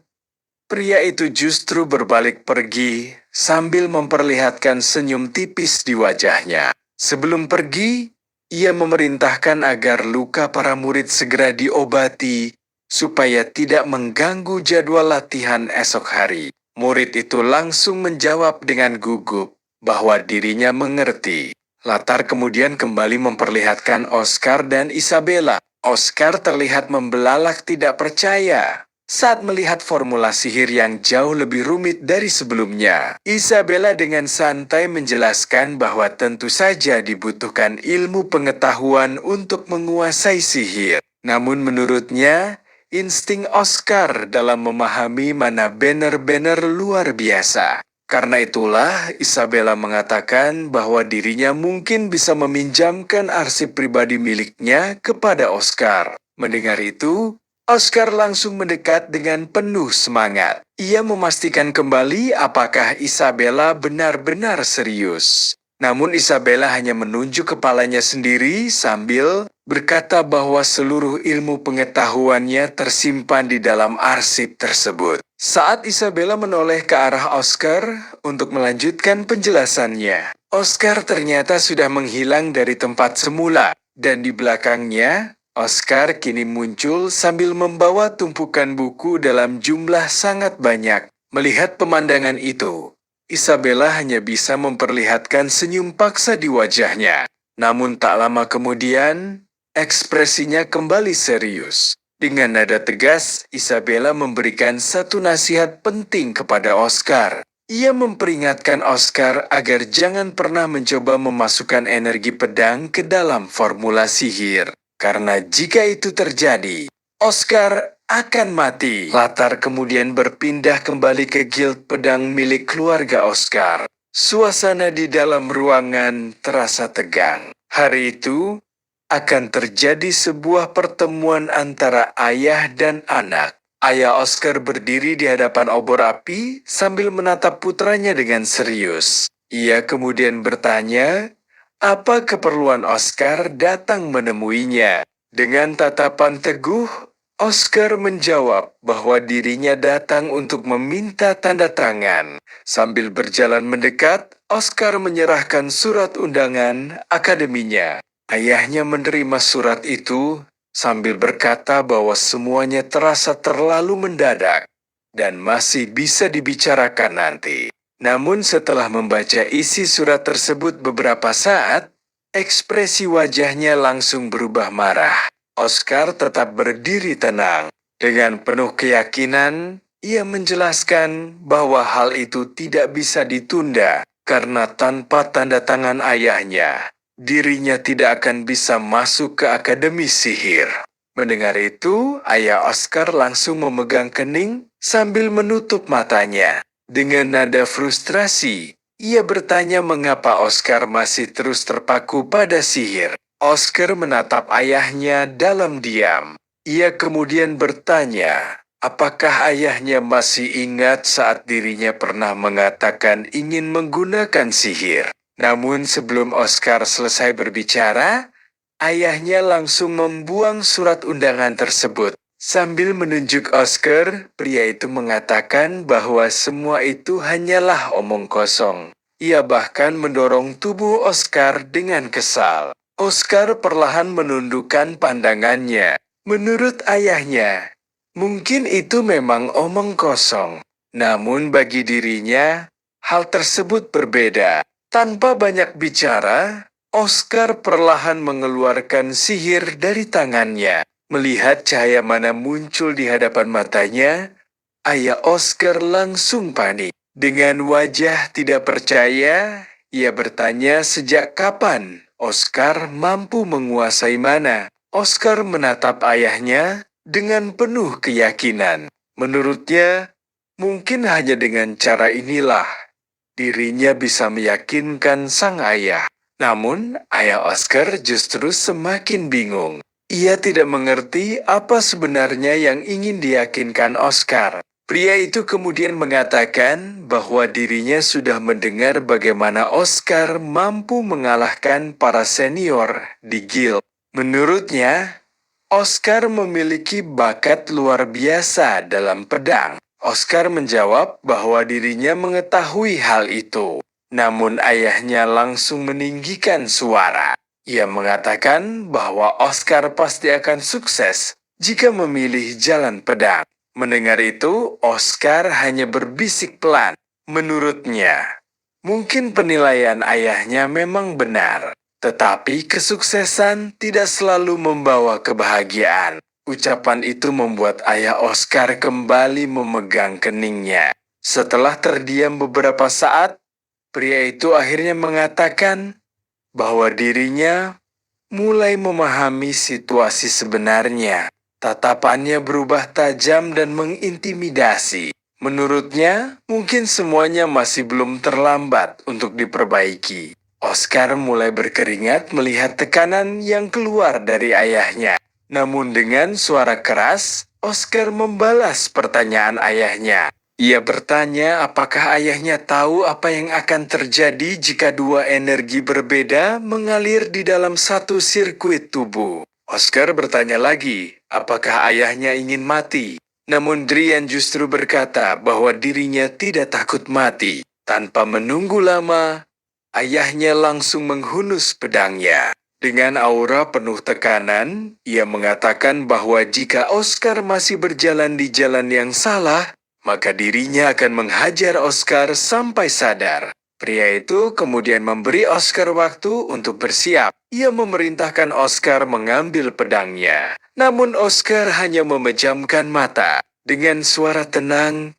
pria itu justru berbalik pergi sambil memperlihatkan senyum tipis di wajahnya. Sebelum pergi, ia memerintahkan agar luka para murid segera diobati supaya tidak mengganggu jadwal latihan esok hari. Murid itu langsung menjawab dengan gugup bahwa dirinya mengerti. Latar kemudian kembali memperlihatkan Oscar dan Isabella. Oscar terlihat membelalak tidak percaya saat melihat formula sihir yang jauh lebih rumit dari sebelumnya. Isabella dengan santai menjelaskan bahwa tentu saja dibutuhkan ilmu pengetahuan untuk menguasai sihir. Namun menurutnya, insting Oscar dalam memahami mana benar-benar luar biasa. Karena itulah, Isabella mengatakan bahwa dirinya mungkin bisa meminjamkan arsip pribadi miliknya kepada Oscar. Mendengar itu, Oscar langsung mendekat dengan penuh semangat. Ia memastikan kembali apakah Isabella benar-benar serius. Namun Isabella hanya menunjuk kepalanya sendiri sambil berkata bahwa seluruh ilmu pengetahuannya tersimpan di dalam arsip tersebut. Saat Isabella menoleh ke arah Oscar untuk melanjutkan penjelasannya, Oscar ternyata sudah menghilang dari tempat semula, dan di belakangnya, Oscar kini muncul sambil membawa tumpukan buku dalam jumlah sangat banyak. Melihat pemandangan itu, Isabella hanya bisa memperlihatkan senyum paksa di wajahnya. Namun tak lama kemudian, ekspresinya kembali serius. Dengan nada tegas, Isabella memberikan satu nasihat penting kepada Oscar. Ia memperingatkan Oscar agar jangan pernah mencoba memasukkan energi pedang ke dalam formula sihir. Karena jika itu terjadi, Oscar akan mati. Latar kemudian berpindah kembali ke guild pedang milik keluarga Oscar. Suasana di dalam ruangan terasa tegang. Hari itu akan terjadi sebuah pertemuan antara ayah dan anak. Ayah Oscar berdiri di hadapan obor api sambil menatap putranya dengan serius. Ia kemudian bertanya, apa keperluan Oscar datang menemuinya? Dengan tatapan teguh, Oscar menjawab bahwa dirinya datang untuk meminta tanda tangan. Sambil berjalan mendekat, Oscar menyerahkan surat undangan akademinya. Ayahnya menerima surat itu sambil berkata bahwa semuanya terasa terlalu mendadak dan masih bisa dibicarakan nanti. Namun setelah membaca isi surat tersebut beberapa saat, ekspresi wajahnya langsung berubah marah. Oscar tetap berdiri tenang. Dengan penuh keyakinan, ia menjelaskan bahwa hal itu tidak bisa ditunda karena tanpa tanda tangan ayahnya, dirinya tidak akan bisa masuk ke Akademi Sihir. Mendengar itu, ayah Oscar langsung memegang kening sambil menutup matanya. Dengan nada frustrasi, ia bertanya mengapa Oscar masih terus terpaku pada sihir. Oscar menatap ayahnya dalam diam. Ia kemudian bertanya, apakah ayahnya masih ingat saat dirinya pernah mengatakan ingin menggunakan sihir. Namun sebelum Oscar selesai berbicara, ayahnya langsung membuang surat undangan tersebut. Sambil menunjuk Oscar, pria itu mengatakan bahwa semua itu hanyalah omong kosong. Ia bahkan mendorong tubuh Oscar dengan kesal. Oscar perlahan menundukkan pandangannya. Menurut ayahnya, mungkin itu memang omong kosong. Namun bagi dirinya, hal tersebut berbeda. Tanpa banyak bicara, Oscar perlahan mengeluarkan sihir dari tangannya. Melihat cahaya mana muncul di hadapan matanya, ayah Oscar langsung panik. Dengan wajah tidak percaya, ia bertanya sejak kapan Oscar mampu menguasai mana. Oscar menatap ayahnya dengan penuh keyakinan. Menurutnya, mungkin hanya dengan cara inilah dirinya bisa meyakinkan sang ayah. Namun, ayah Oscar justru semakin bingung. Ia tidak mengerti apa sebenarnya yang ingin diyakinkan Oscar. Pria itu kemudian mengatakan bahwa dirinya sudah mendengar bagaimana Oscar mampu mengalahkan para senior di guild. Menurutnya, Oscar memiliki bakat luar biasa dalam pedang. Oscar menjawab bahwa dirinya mengetahui hal itu. Namun ayahnya langsung meninggikan suara. Ia mengatakan bahwa Oscar pasti akan sukses jika memilih jalan pedang. Mendengar itu, Oscar hanya berbisik pelan. Menurutnya, mungkin penilaian ayahnya memang benar. Tetapi kesuksesan tidak selalu membawa kebahagiaan. Ucapan itu membuat ayah Oscar kembali memegang keningnya. Setelah terdiam beberapa saat, pria itu akhirnya mengatakan bahwa dirinya mulai memahami situasi sebenarnya. Tatapannya berubah tajam dan mengintimidasi. Menurutnya, mungkin semuanya masih belum terlambat untuk diperbaiki. Oscar mulai berkeringat melihat tekanan yang keluar dari ayahnya. Namun dengan suara keras, Oscar membalas pertanyaan ayahnya. Ia bertanya apakah ayahnya tahu apa yang akan terjadi jika dua energi berbeda mengalir di dalam satu sirkuit tubuh. Oscar bertanya lagi, apakah ayahnya ingin mati? Namun Drian justru berkata bahwa dirinya tidak takut mati. Tanpa menunggu lama, ayahnya langsung menghunus pedangnya. Dengan aura penuh tekanan, ia mengatakan bahwa jika Oscar masih berjalan di jalan yang salah, maka dirinya akan menghajar Oscar sampai sadar. Pria itu kemudian memberi Oscar waktu untuk bersiap. Ia memerintahkan Oscar mengambil pedangnya. Namun Oscar hanya memejamkan mata. Dengan suara tenang,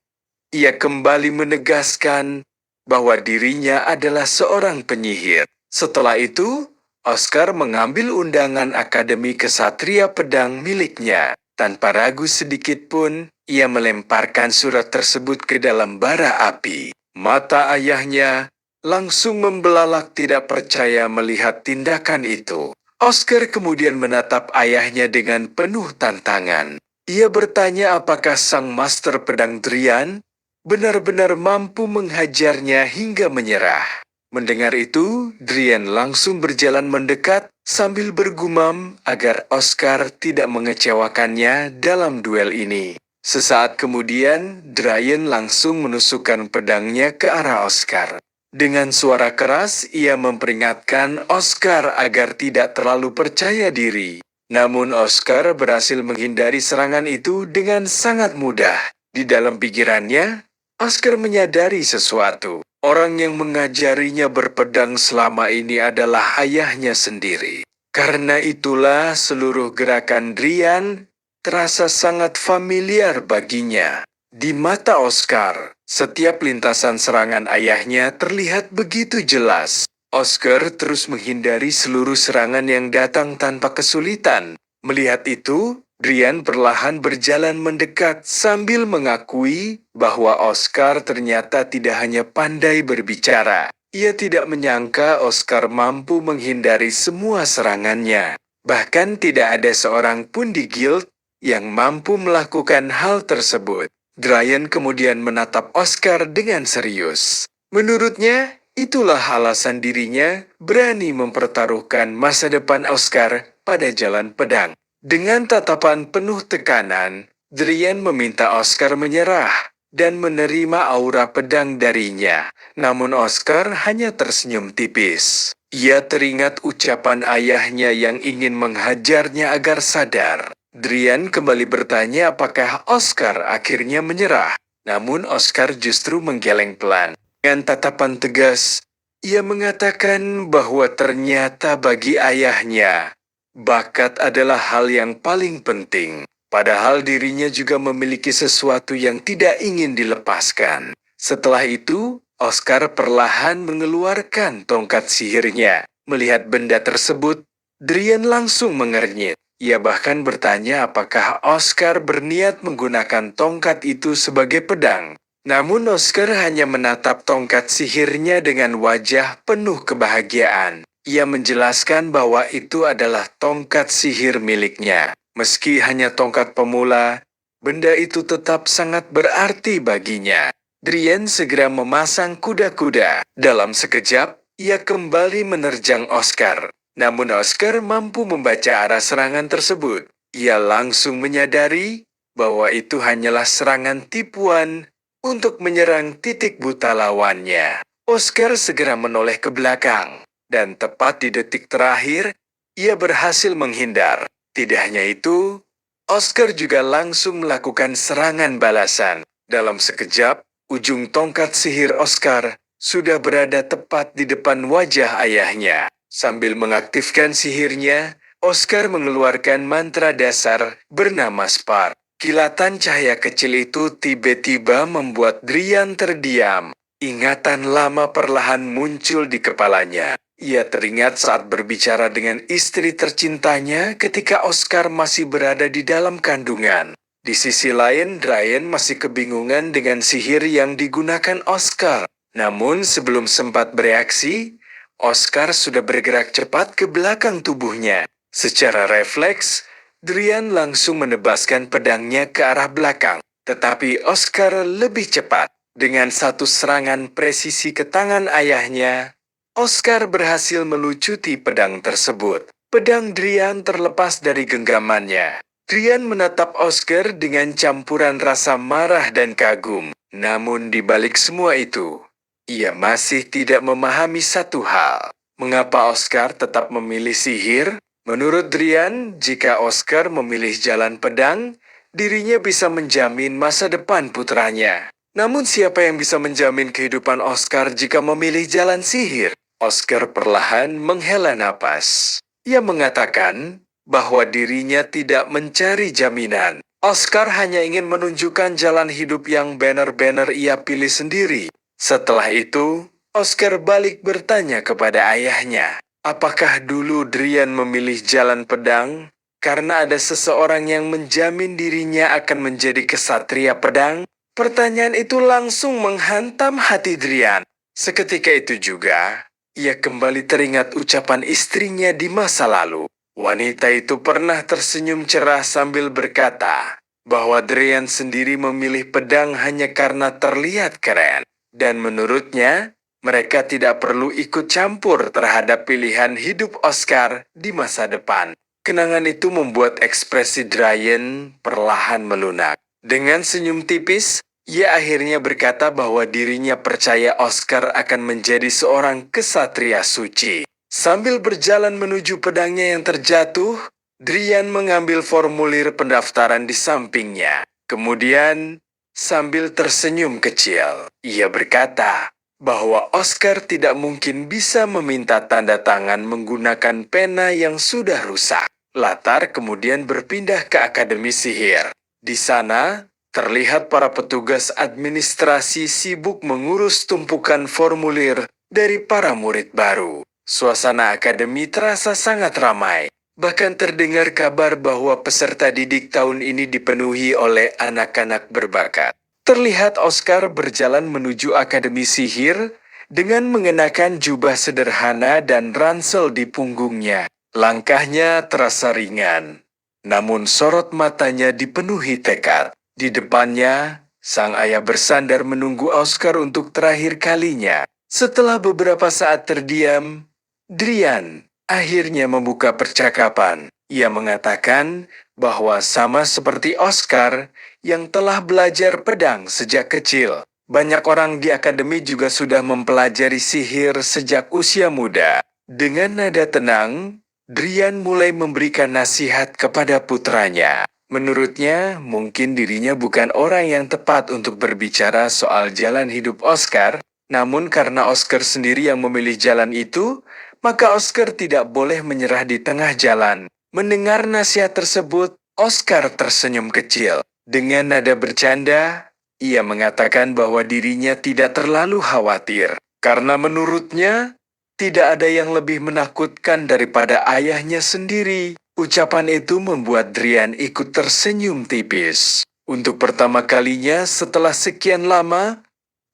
ia kembali menegaskan bahwa dirinya adalah seorang penyihir. Setelah itu, Oscar mengambil undangan Akademi Kesatria Pedang miliknya. Tanpa ragu sedikit pun, ia melemparkan surat tersebut ke dalam bara api. Mata ayahnya langsung membelalak tidak percaya melihat tindakan itu. Oscar kemudian menatap ayahnya dengan penuh tantangan. Ia bertanya apakah sang master pedang Drian benar-benar mampu menghajarnya hingga menyerah. Mendengar itu, Drian langsung berjalan mendekat sambil bergumam agar Oscar tidak mengecewakannya dalam duel ini. Sesaat kemudian, Drian langsung menusukkan pedangnya ke arah Oscar. Dengan suara keras, ia memperingatkan Oscar agar tidak terlalu percaya diri. Namun Oscar berhasil menghindari serangan itu dengan sangat mudah. Di dalam pikirannya, Oscar menyadari sesuatu. Orang yang mengajarinya berpedang selama ini adalah ayahnya sendiri. Karena itulah seluruh gerakan Drian terasa sangat familiar baginya. Di mata Oscar, setiap lintasan serangan ayahnya terlihat begitu jelas. Oscar terus menghindari seluruh serangan yang datang tanpa kesulitan. Melihat itu, Drian perlahan berjalan mendekat sambil mengakui bahwa Oscar ternyata tidak hanya pandai berbicara. Ia tidak menyangka Oscar mampu menghindari semua serangannya. Bahkan tidak ada seorang pun di guild yang mampu melakukan hal tersebut. Drian kemudian menatap Oscar dengan serius. Menurutnya, itulah alasan dirinya berani mempertaruhkan masa depan Oscar pada jalan pedang. Dengan tatapan penuh tekanan, Drian meminta Oscar menyerah dan menerima aura pedang darinya. Namun Oscar hanya tersenyum tipis. Ia teringat ucapan ayahnya yang ingin menghajarnya agar sadar. Drian kembali bertanya apakah Oscar akhirnya menyerah. Namun Oscar justru menggeleng pelan. Dengan tatapan tegas, ia mengatakan bahwa ternyata bagi ayahnya, bakat adalah hal yang paling penting. Padahal dirinya juga memiliki sesuatu yang tidak ingin dilepaskan. Setelah itu, Oscar perlahan mengeluarkan tongkat sihirnya. Melihat benda tersebut, Drian langsung mengernyit. Ia bahkan bertanya apakah Oscar berniat menggunakan tongkat itu sebagai pedang. Namun Oscar hanya menatap tongkat sihirnya dengan wajah penuh kebahagiaan. Ia menjelaskan bahwa itu adalah tongkat sihir miliknya. Meski hanya tongkat pemula, benda itu tetap sangat berarti baginya. Drian segera memasang kuda-kuda. Dalam sekejap, ia kembali menerjang Oscar. Namun Oscar mampu membaca arah serangan tersebut. Ia langsung menyadari bahwa itu hanyalah serangan tipuan untuk menyerang titik buta lawannya. Oscar segera menoleh ke belakang, dan tepat di detik terakhir, ia berhasil menghindar. Tidak hanya itu, Oscar juga langsung melakukan serangan balasan. Dalam sekejap, ujung tongkat sihir Oscar sudah berada tepat di depan wajah ayahnya. Sambil mengaktifkan sihirnya, Oscar mengeluarkan mantra dasar bernama Spark. Kilatan cahaya kecil itu tiba-tiba membuat Drian terdiam. Ingatan lama perlahan muncul di kepalanya. Ia teringat saat berbicara dengan istri tercintanya ketika Oscar masih berada di dalam kandungan. Di sisi lain, Drian masih kebingungan dengan sihir yang digunakan Oscar. Namun sebelum sempat bereaksi, Oscar sudah bergerak cepat ke belakang tubuhnya. Secara refleks, Drian langsung menebaskan pedangnya ke arah belakang. Tetapi Oscar lebih cepat. Dengan satu serangan presisi ke tangan ayahnya, Oscar berhasil melucuti pedang tersebut. Pedang Drian terlepas dari genggamannya. Drian menatap Oscar dengan campuran rasa marah dan kagum. Namun di balik semua itu, ia masih tidak memahami satu hal. Mengapa Oscar tetap memilih sihir? Menurut Drian, jika Oscar memilih jalan pedang, dirinya bisa menjamin masa depan putranya. Namun siapa yang bisa menjamin kehidupan Oscar jika memilih jalan sihir? Oscar perlahan menghela napas. Ia mengatakan bahwa dirinya tidak mencari jaminan. Oscar hanya ingin menunjukkan jalan hidup yang benar-benar ia pilih sendiri. Setelah itu, Oscar balik bertanya kepada ayahnya, apakah dulu Drian memilih jalan pedang karena ada seseorang yang menjamin dirinya akan menjadi kesatria pedang? Pertanyaan itu langsung menghantam hati Drian. Seketika itu juga, ia kembali teringat ucapan istrinya di masa lalu. Wanita itu pernah tersenyum cerah sambil berkata bahwa Drian sendiri memilih pedang hanya karena terlihat keren. Dan menurutnya, mereka tidak perlu ikut campur terhadap pilihan hidup Oscar di masa depan. Kenangan itu membuat ekspresi Drian perlahan melunak. Dengan senyum tipis, ia akhirnya berkata bahwa dirinya percaya Oscar akan menjadi seorang kesatria suci. Sambil berjalan menuju pedangnya yang terjatuh, Drian mengambil formulir pendaftaran di sampingnya. Kemudian, sambil tersenyum kecil, ia berkata bahwa Oscar tidak mungkin bisa meminta tanda tangan menggunakan pena yang sudah rusak. Latar kemudian berpindah ke Akademi Sihir. Di sana, terlihat para petugas administrasi sibuk mengurus tumpukan formulir dari para murid baru. Suasana akademi terasa sangat ramai. Bahkan terdengar kabar bahwa peserta didik tahun ini dipenuhi oleh anak-anak berbakat. Terlihat Oscar berjalan menuju Akademi Sihir dengan mengenakan jubah sederhana dan ransel di punggungnya. Langkahnya terasa ringan, namun sorot matanya dipenuhi tekad. Di depannya, sang ayah bersandar menunggu Oscar untuk terakhir kalinya. Setelah beberapa saat terdiam, Drian akhirnya membuka percakapan. Ia mengatakan bahwa sama seperti Oscar yang telah belajar pedang sejak kecil, banyak orang di akademi juga sudah mempelajari sihir sejak usia muda. Dengan nada tenang, Drian mulai memberikan nasihat kepada putranya. Menurutnya, mungkin dirinya bukan orang yang tepat untuk berbicara soal jalan hidup Oscar, namun karena Oscar sendiri yang memilih jalan itu, maka Oscar tidak boleh menyerah di tengah jalan. Mendengar nasihat tersebut, Oscar tersenyum kecil. Dengan nada bercanda, ia mengatakan bahwa dirinya tidak terlalu khawatir, karena menurutnya, tidak ada yang lebih menakutkan daripada ayahnya sendiri. Ucapan itu membuat Drian ikut tersenyum tipis. Untuk pertama kalinya setelah sekian lama,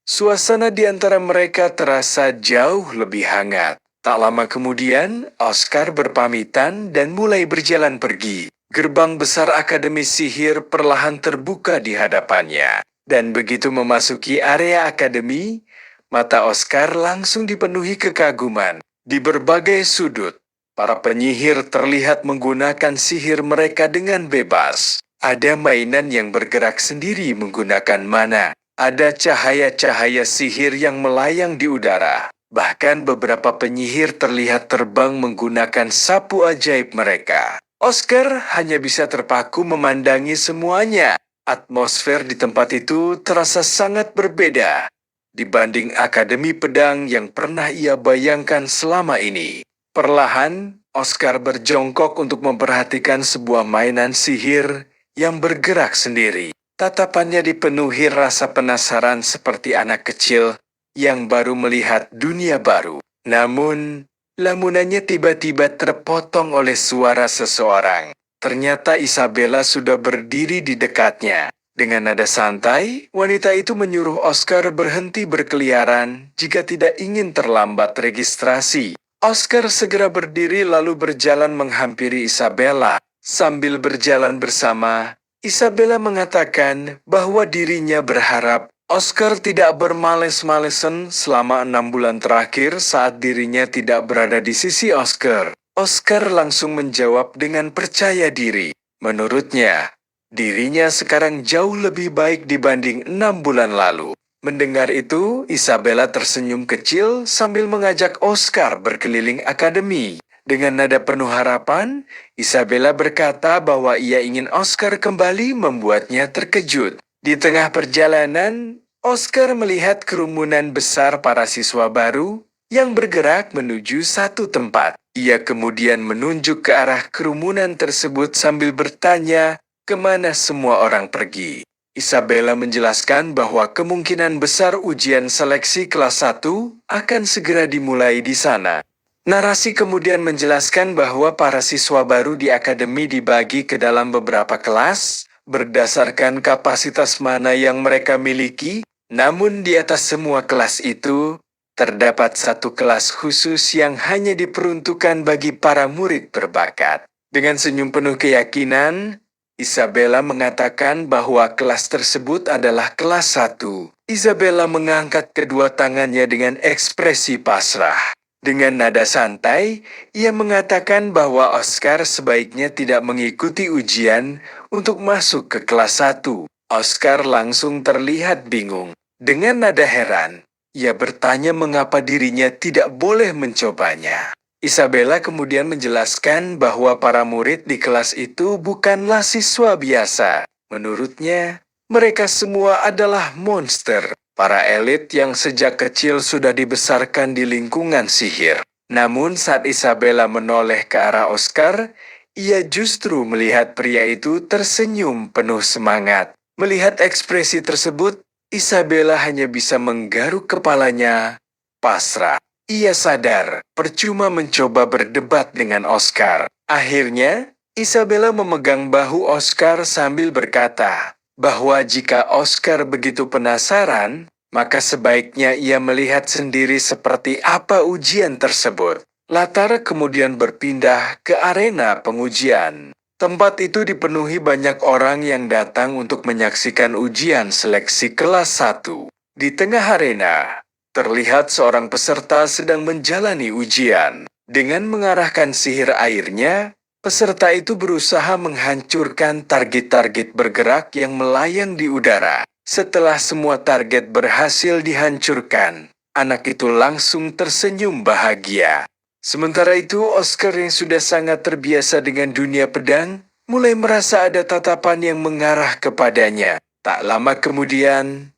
suasana di antara mereka terasa jauh lebih hangat. Tak lama kemudian, Oscar berpamitan dan mulai berjalan pergi. Gerbang besar Akademi Sihir perlahan terbuka di hadapannya. Dan begitu memasuki area akademi, mata Oscar langsung dipenuhi kekaguman. Di berbagai sudut, para penyihir terlihat menggunakan sihir mereka dengan bebas. Ada mainan yang bergerak sendiri menggunakan mana. Ada cahaya-cahaya sihir yang melayang di udara. Bahkan beberapa penyihir terlihat terbang menggunakan sapu ajaib mereka. Oscar hanya bisa terpaku memandangi semuanya. Atmosfer di tempat itu terasa sangat berbeda dibanding Akademi Pedang yang pernah ia bayangkan selama ini. Perlahan, Oscar berjongkok untuk memperhatikan sebuah mainan sihir yang bergerak sendiri. Tatapannya dipenuhi rasa penasaran seperti anak kecil yang baru melihat dunia baru. Namun, lamunannya tiba-tiba terpotong oleh suara seseorang. Ternyata Isabella sudah berdiri di dekatnya. Dengan nada santai, wanita itu menyuruh Oscar berhenti berkeliaran jika tidak ingin terlambat registrasi. Oscar segera berdiri lalu berjalan menghampiri Isabella. Sambil berjalan bersama, Isabella mengatakan bahwa dirinya berharap Oscar tidak bermales-malesan selama 6 bulan terakhir saat dirinya tidak berada di sisi Oscar. Oscar langsung menjawab dengan percaya diri. Menurutnya, dirinya sekarang jauh lebih baik dibanding 6 bulan lalu. Mendengar itu, Isabella tersenyum kecil sambil mengajak Oscar berkeliling akademi. Dengan nada penuh harapan, Isabella berkata bahwa ia ingin Oscar kembali membuatnya terkejut. Di tengah perjalanan, Oscar melihat kerumunan besar para siswa baru yang bergerak menuju satu tempat. Ia kemudian menunjuk ke arah kerumunan tersebut sambil bertanya kemana semua orang pergi. Isabella menjelaskan bahwa kemungkinan besar ujian seleksi kelas 1 akan segera dimulai di sana. Narasi kemudian menjelaskan bahwa para siswa baru di akademi dibagi ke dalam beberapa kelas, berdasarkan kapasitas mana yang mereka miliki, namun di atas semua kelas itu, terdapat satu kelas khusus yang hanya diperuntukkan bagi para murid berbakat. Dengan senyum penuh keyakinan, Isabella mengatakan bahwa kelas tersebut adalah kelas 1. Isabella mengangkat kedua tangannya dengan ekspresi pasrah. Dengan nada santai, ia mengatakan bahwa Oscar sebaiknya tidak mengikuti ujian untuk masuk ke kelas 1. Oscar langsung terlihat bingung. Dengan nada heran, ia bertanya mengapa dirinya tidak boleh mencobanya. Isabella kemudian menjelaskan bahwa para murid di kelas itu bukanlah siswa biasa. Menurutnya, mereka semua adalah monster, para elit yang sejak kecil sudah dibesarkan di lingkungan sihir. Namun saat Isabella menoleh ke arah Oscar, ia justru melihat pria itu tersenyum penuh semangat. Melihat ekspresi tersebut, Isabella hanya bisa menggaruk kepalanya, pasrah. Ia sadar, percuma mencoba berdebat dengan Oscar. Akhirnya, Isabella memegang bahu Oscar sambil berkata bahwa jika Oscar begitu penasaran, maka sebaiknya ia melihat sendiri seperti apa ujian tersebut. Latar kemudian berpindah ke arena pengujian. Tempat itu dipenuhi banyak orang yang datang untuk menyaksikan ujian seleksi kelas 1. Di tengah arena, terlihat seorang peserta sedang menjalani ujian. Dengan mengarahkan sihir airnya, peserta itu berusaha menghancurkan target-target bergerak yang melayang di udara. Setelah semua target berhasil dihancurkan, anak itu langsung tersenyum bahagia. Sementara itu, Oscar yang sudah sangat terbiasa dengan dunia pedang, mulai merasa ada tatapan yang mengarah kepadanya. Tak lama kemudian,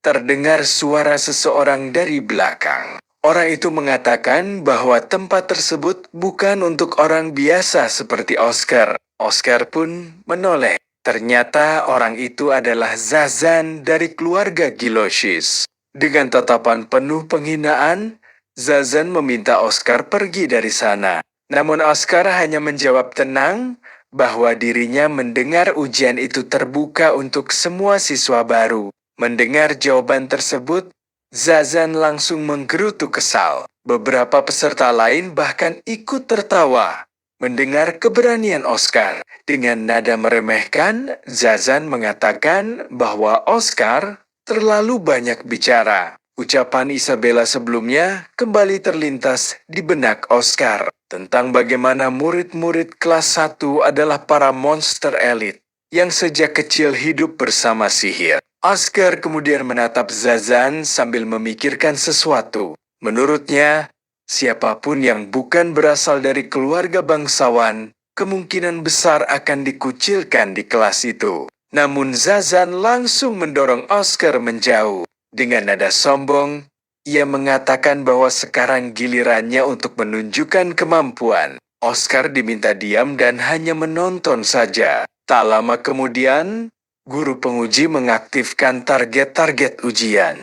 terdengar suara seseorang dari belakang. Orang itu mengatakan bahwa tempat tersebut bukan untuk orang biasa seperti Oscar. Oscar pun menoleh. Ternyata orang itu adalah Zazan dari keluarga Giloshis. Dengan tatapan penuh penghinaan, Zazan meminta Oscar pergi dari sana. Namun Oscar hanya menjawab tenang bahwa dirinya mendengar ujian itu terbuka untuk semua siswa baru. Mendengar jawaban tersebut, Zazan langsung menggerutu kesal. Beberapa peserta lain bahkan ikut tertawa. Mendengar keberanian Oscar, dengan nada meremehkan, Zazan mengatakan bahwa Oscar terlalu banyak bicara. Ucapan Isabella sebelumnya kembali terlintas di benak Oscar tentang bagaimana murid-murid kelas 1 adalah para monster elit yang sejak kecil hidup bersama sihir. Oscar kemudian menatap Zazan sambil memikirkan sesuatu. Menurutnya, siapapun yang bukan berasal dari keluarga bangsawan, kemungkinan besar akan dikucilkan di kelas itu. Namun Zazan langsung mendorong Oscar menjauh. Dengan nada sombong, ia mengatakan bahwa sekarang gilirannya untuk menunjukkan kemampuan. Oscar diminta diam dan hanya menonton saja. Tak lama kemudian, guru penguji mengaktifkan target-target ujian.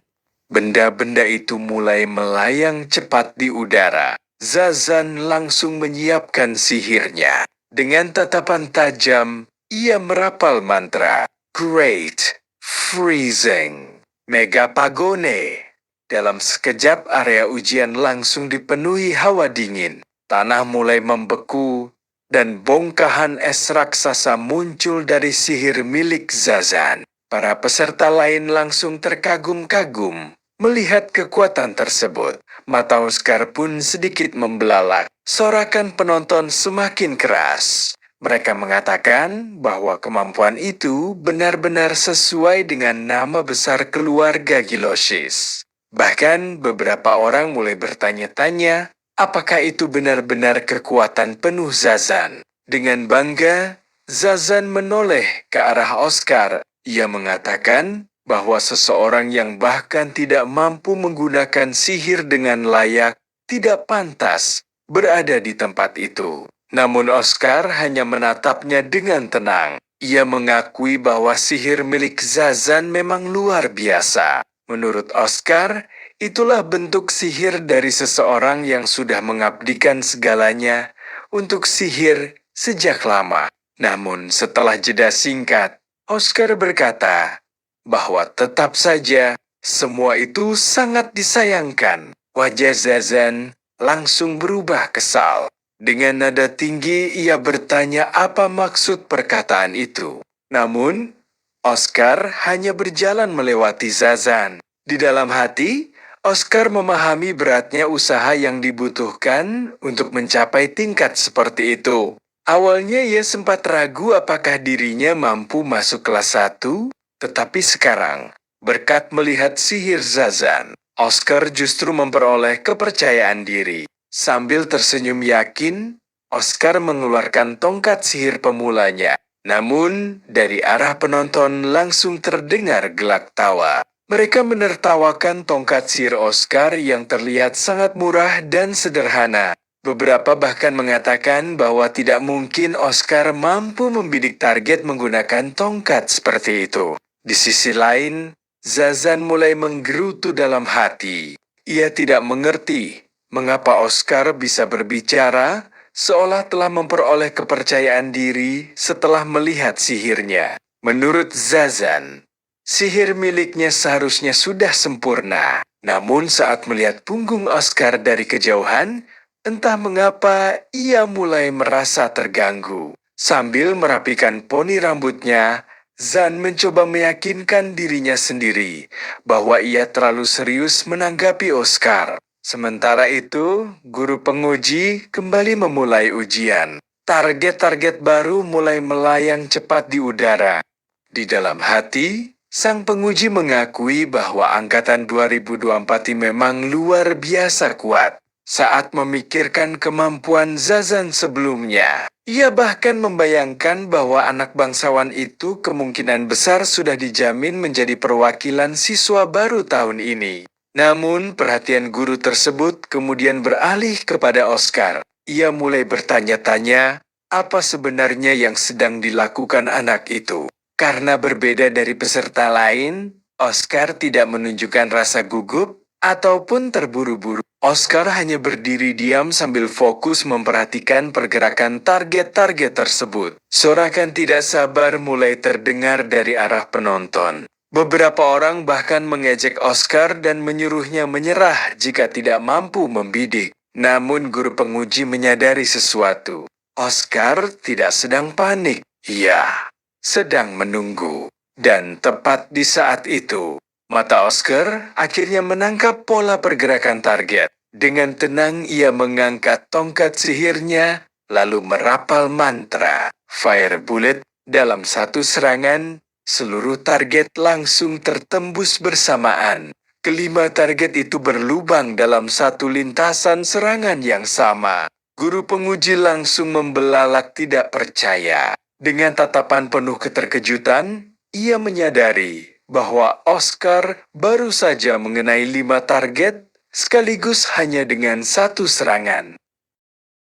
Benda-benda itu mulai melayang cepat di udara. Zazan langsung menyiapkan sihirnya. Dengan tatapan tajam, ia merapal mantra. Great Freezing Megapagone. Dalam sekejap area ujian langsung dipenuhi hawa dingin. Tanah mulai membeku dan bongkahan es raksasa muncul dari sihir milik Zazan. Para peserta lain langsung terkagum-kagum melihat kekuatan tersebut. Mata Oscar pun sedikit membelalak. Sorakan penonton semakin keras. Mereka mengatakan bahwa kemampuan itu benar-benar sesuai dengan nama besar keluarga Gilosis. Bahkan beberapa orang mulai bertanya-tanya, apakah itu benar-benar kekuatan penuh Zazan? Dengan bangga, Zazan menoleh ke arah Oscar. Ia mengatakan bahwa seseorang yang bahkan tidak mampu menggunakan sihir dengan layak tidak pantas berada di tempat itu. Namun Oscar hanya menatapnya dengan tenang. Ia mengakui bahwa sihir milik Zazan memang luar biasa. Menurut Oscar, itulah bentuk sihir dari seseorang yang sudah mengabdikan segalanya untuk sihir sejak lama. Namun setelah jeda singkat, Oscar berkata bahwa tetap saja semua itu sangat disayangkan. Wajah Zazan langsung berubah kesal. Dengan nada tinggi ia bertanya apa maksud perkataan itu. Namun, Oscar hanya berjalan melewati Zazan. Di dalam hati, Oscar memahami beratnya usaha yang dibutuhkan untuk mencapai tingkat seperti itu. Awalnya ia sempat ragu apakah dirinya mampu masuk kelas 1, tetapi sekarang, berkat melihat sihir Zazan, Oscar justru memperoleh kepercayaan diri. Sambil tersenyum yakin, Oscar mengeluarkan tongkat sihir pemulanya. Namun, dari arah penonton langsung terdengar gelak tawa. Mereka menertawakan tongkat sihir Oscar yang terlihat sangat murah dan sederhana. Beberapa bahkan mengatakan bahwa tidak mungkin Oscar mampu membidik target menggunakan tongkat seperti itu. Di sisi lain, Zazan mulai menggerutu dalam hati. Ia tidak mengerti mengapa Oscar bisa berbicara seolah telah memperoleh kepercayaan diri setelah melihat sihirnya. Menurut Zazan, sihir miliknya seharusnya sudah sempurna. Namun saat melihat punggung Oscar dari kejauhan, entah mengapa ia mulai merasa terganggu. Sambil merapikan poni rambutnya, Zan mencoba meyakinkan dirinya sendiri bahwa ia terlalu serius menanggapi Oscar. Sementara itu, guru penguji kembali memulai ujian. Target-target baru mulai melayang cepat di udara. Di dalam hati, sang penguji mengakui bahwa angkatan 2024 ini memang luar biasa kuat. Saat memikirkan kemampuan Zazan sebelumnya, ia bahkan membayangkan bahwa anak bangsawan itu kemungkinan besar sudah dijamin menjadi perwakilan siswa baru tahun ini. Namun, perhatian guru tersebut kemudian beralih kepada Oscar. Ia mulai bertanya-tanya, apa sebenarnya yang sedang dilakukan anak itu? Karena berbeda dari peserta lain, Oscar tidak menunjukkan rasa gugup ataupun terburu-buru. Oscar hanya berdiri diam sambil fokus memperhatikan pergerakan target-target tersebut. Sorakan tidak sabar mulai terdengar dari arah penonton. Beberapa orang bahkan mengejek Oscar dan menyuruhnya menyerah jika tidak mampu membidik. Namun guru penguji menyadari sesuatu. Oscar tidak sedang panik. Ia sedang menunggu. Dan tepat di saat itu, mata Oscar akhirnya menangkap pola pergerakan target. Dengan tenang ia mengangkat tongkat sihirnya, lalu merapal mantra Fire Bullet. Dalam satu serangan, seluruh target langsung tertembus bersamaan. Kelima target itu berlubang dalam satu lintasan serangan yang sama. Guru penguji langsung membelalak tidak percaya. Dengan tatapan penuh keterkejutan, ia menyadari bahwa Oscar baru saja mengenai 5 target sekaligus hanya dengan satu serangan.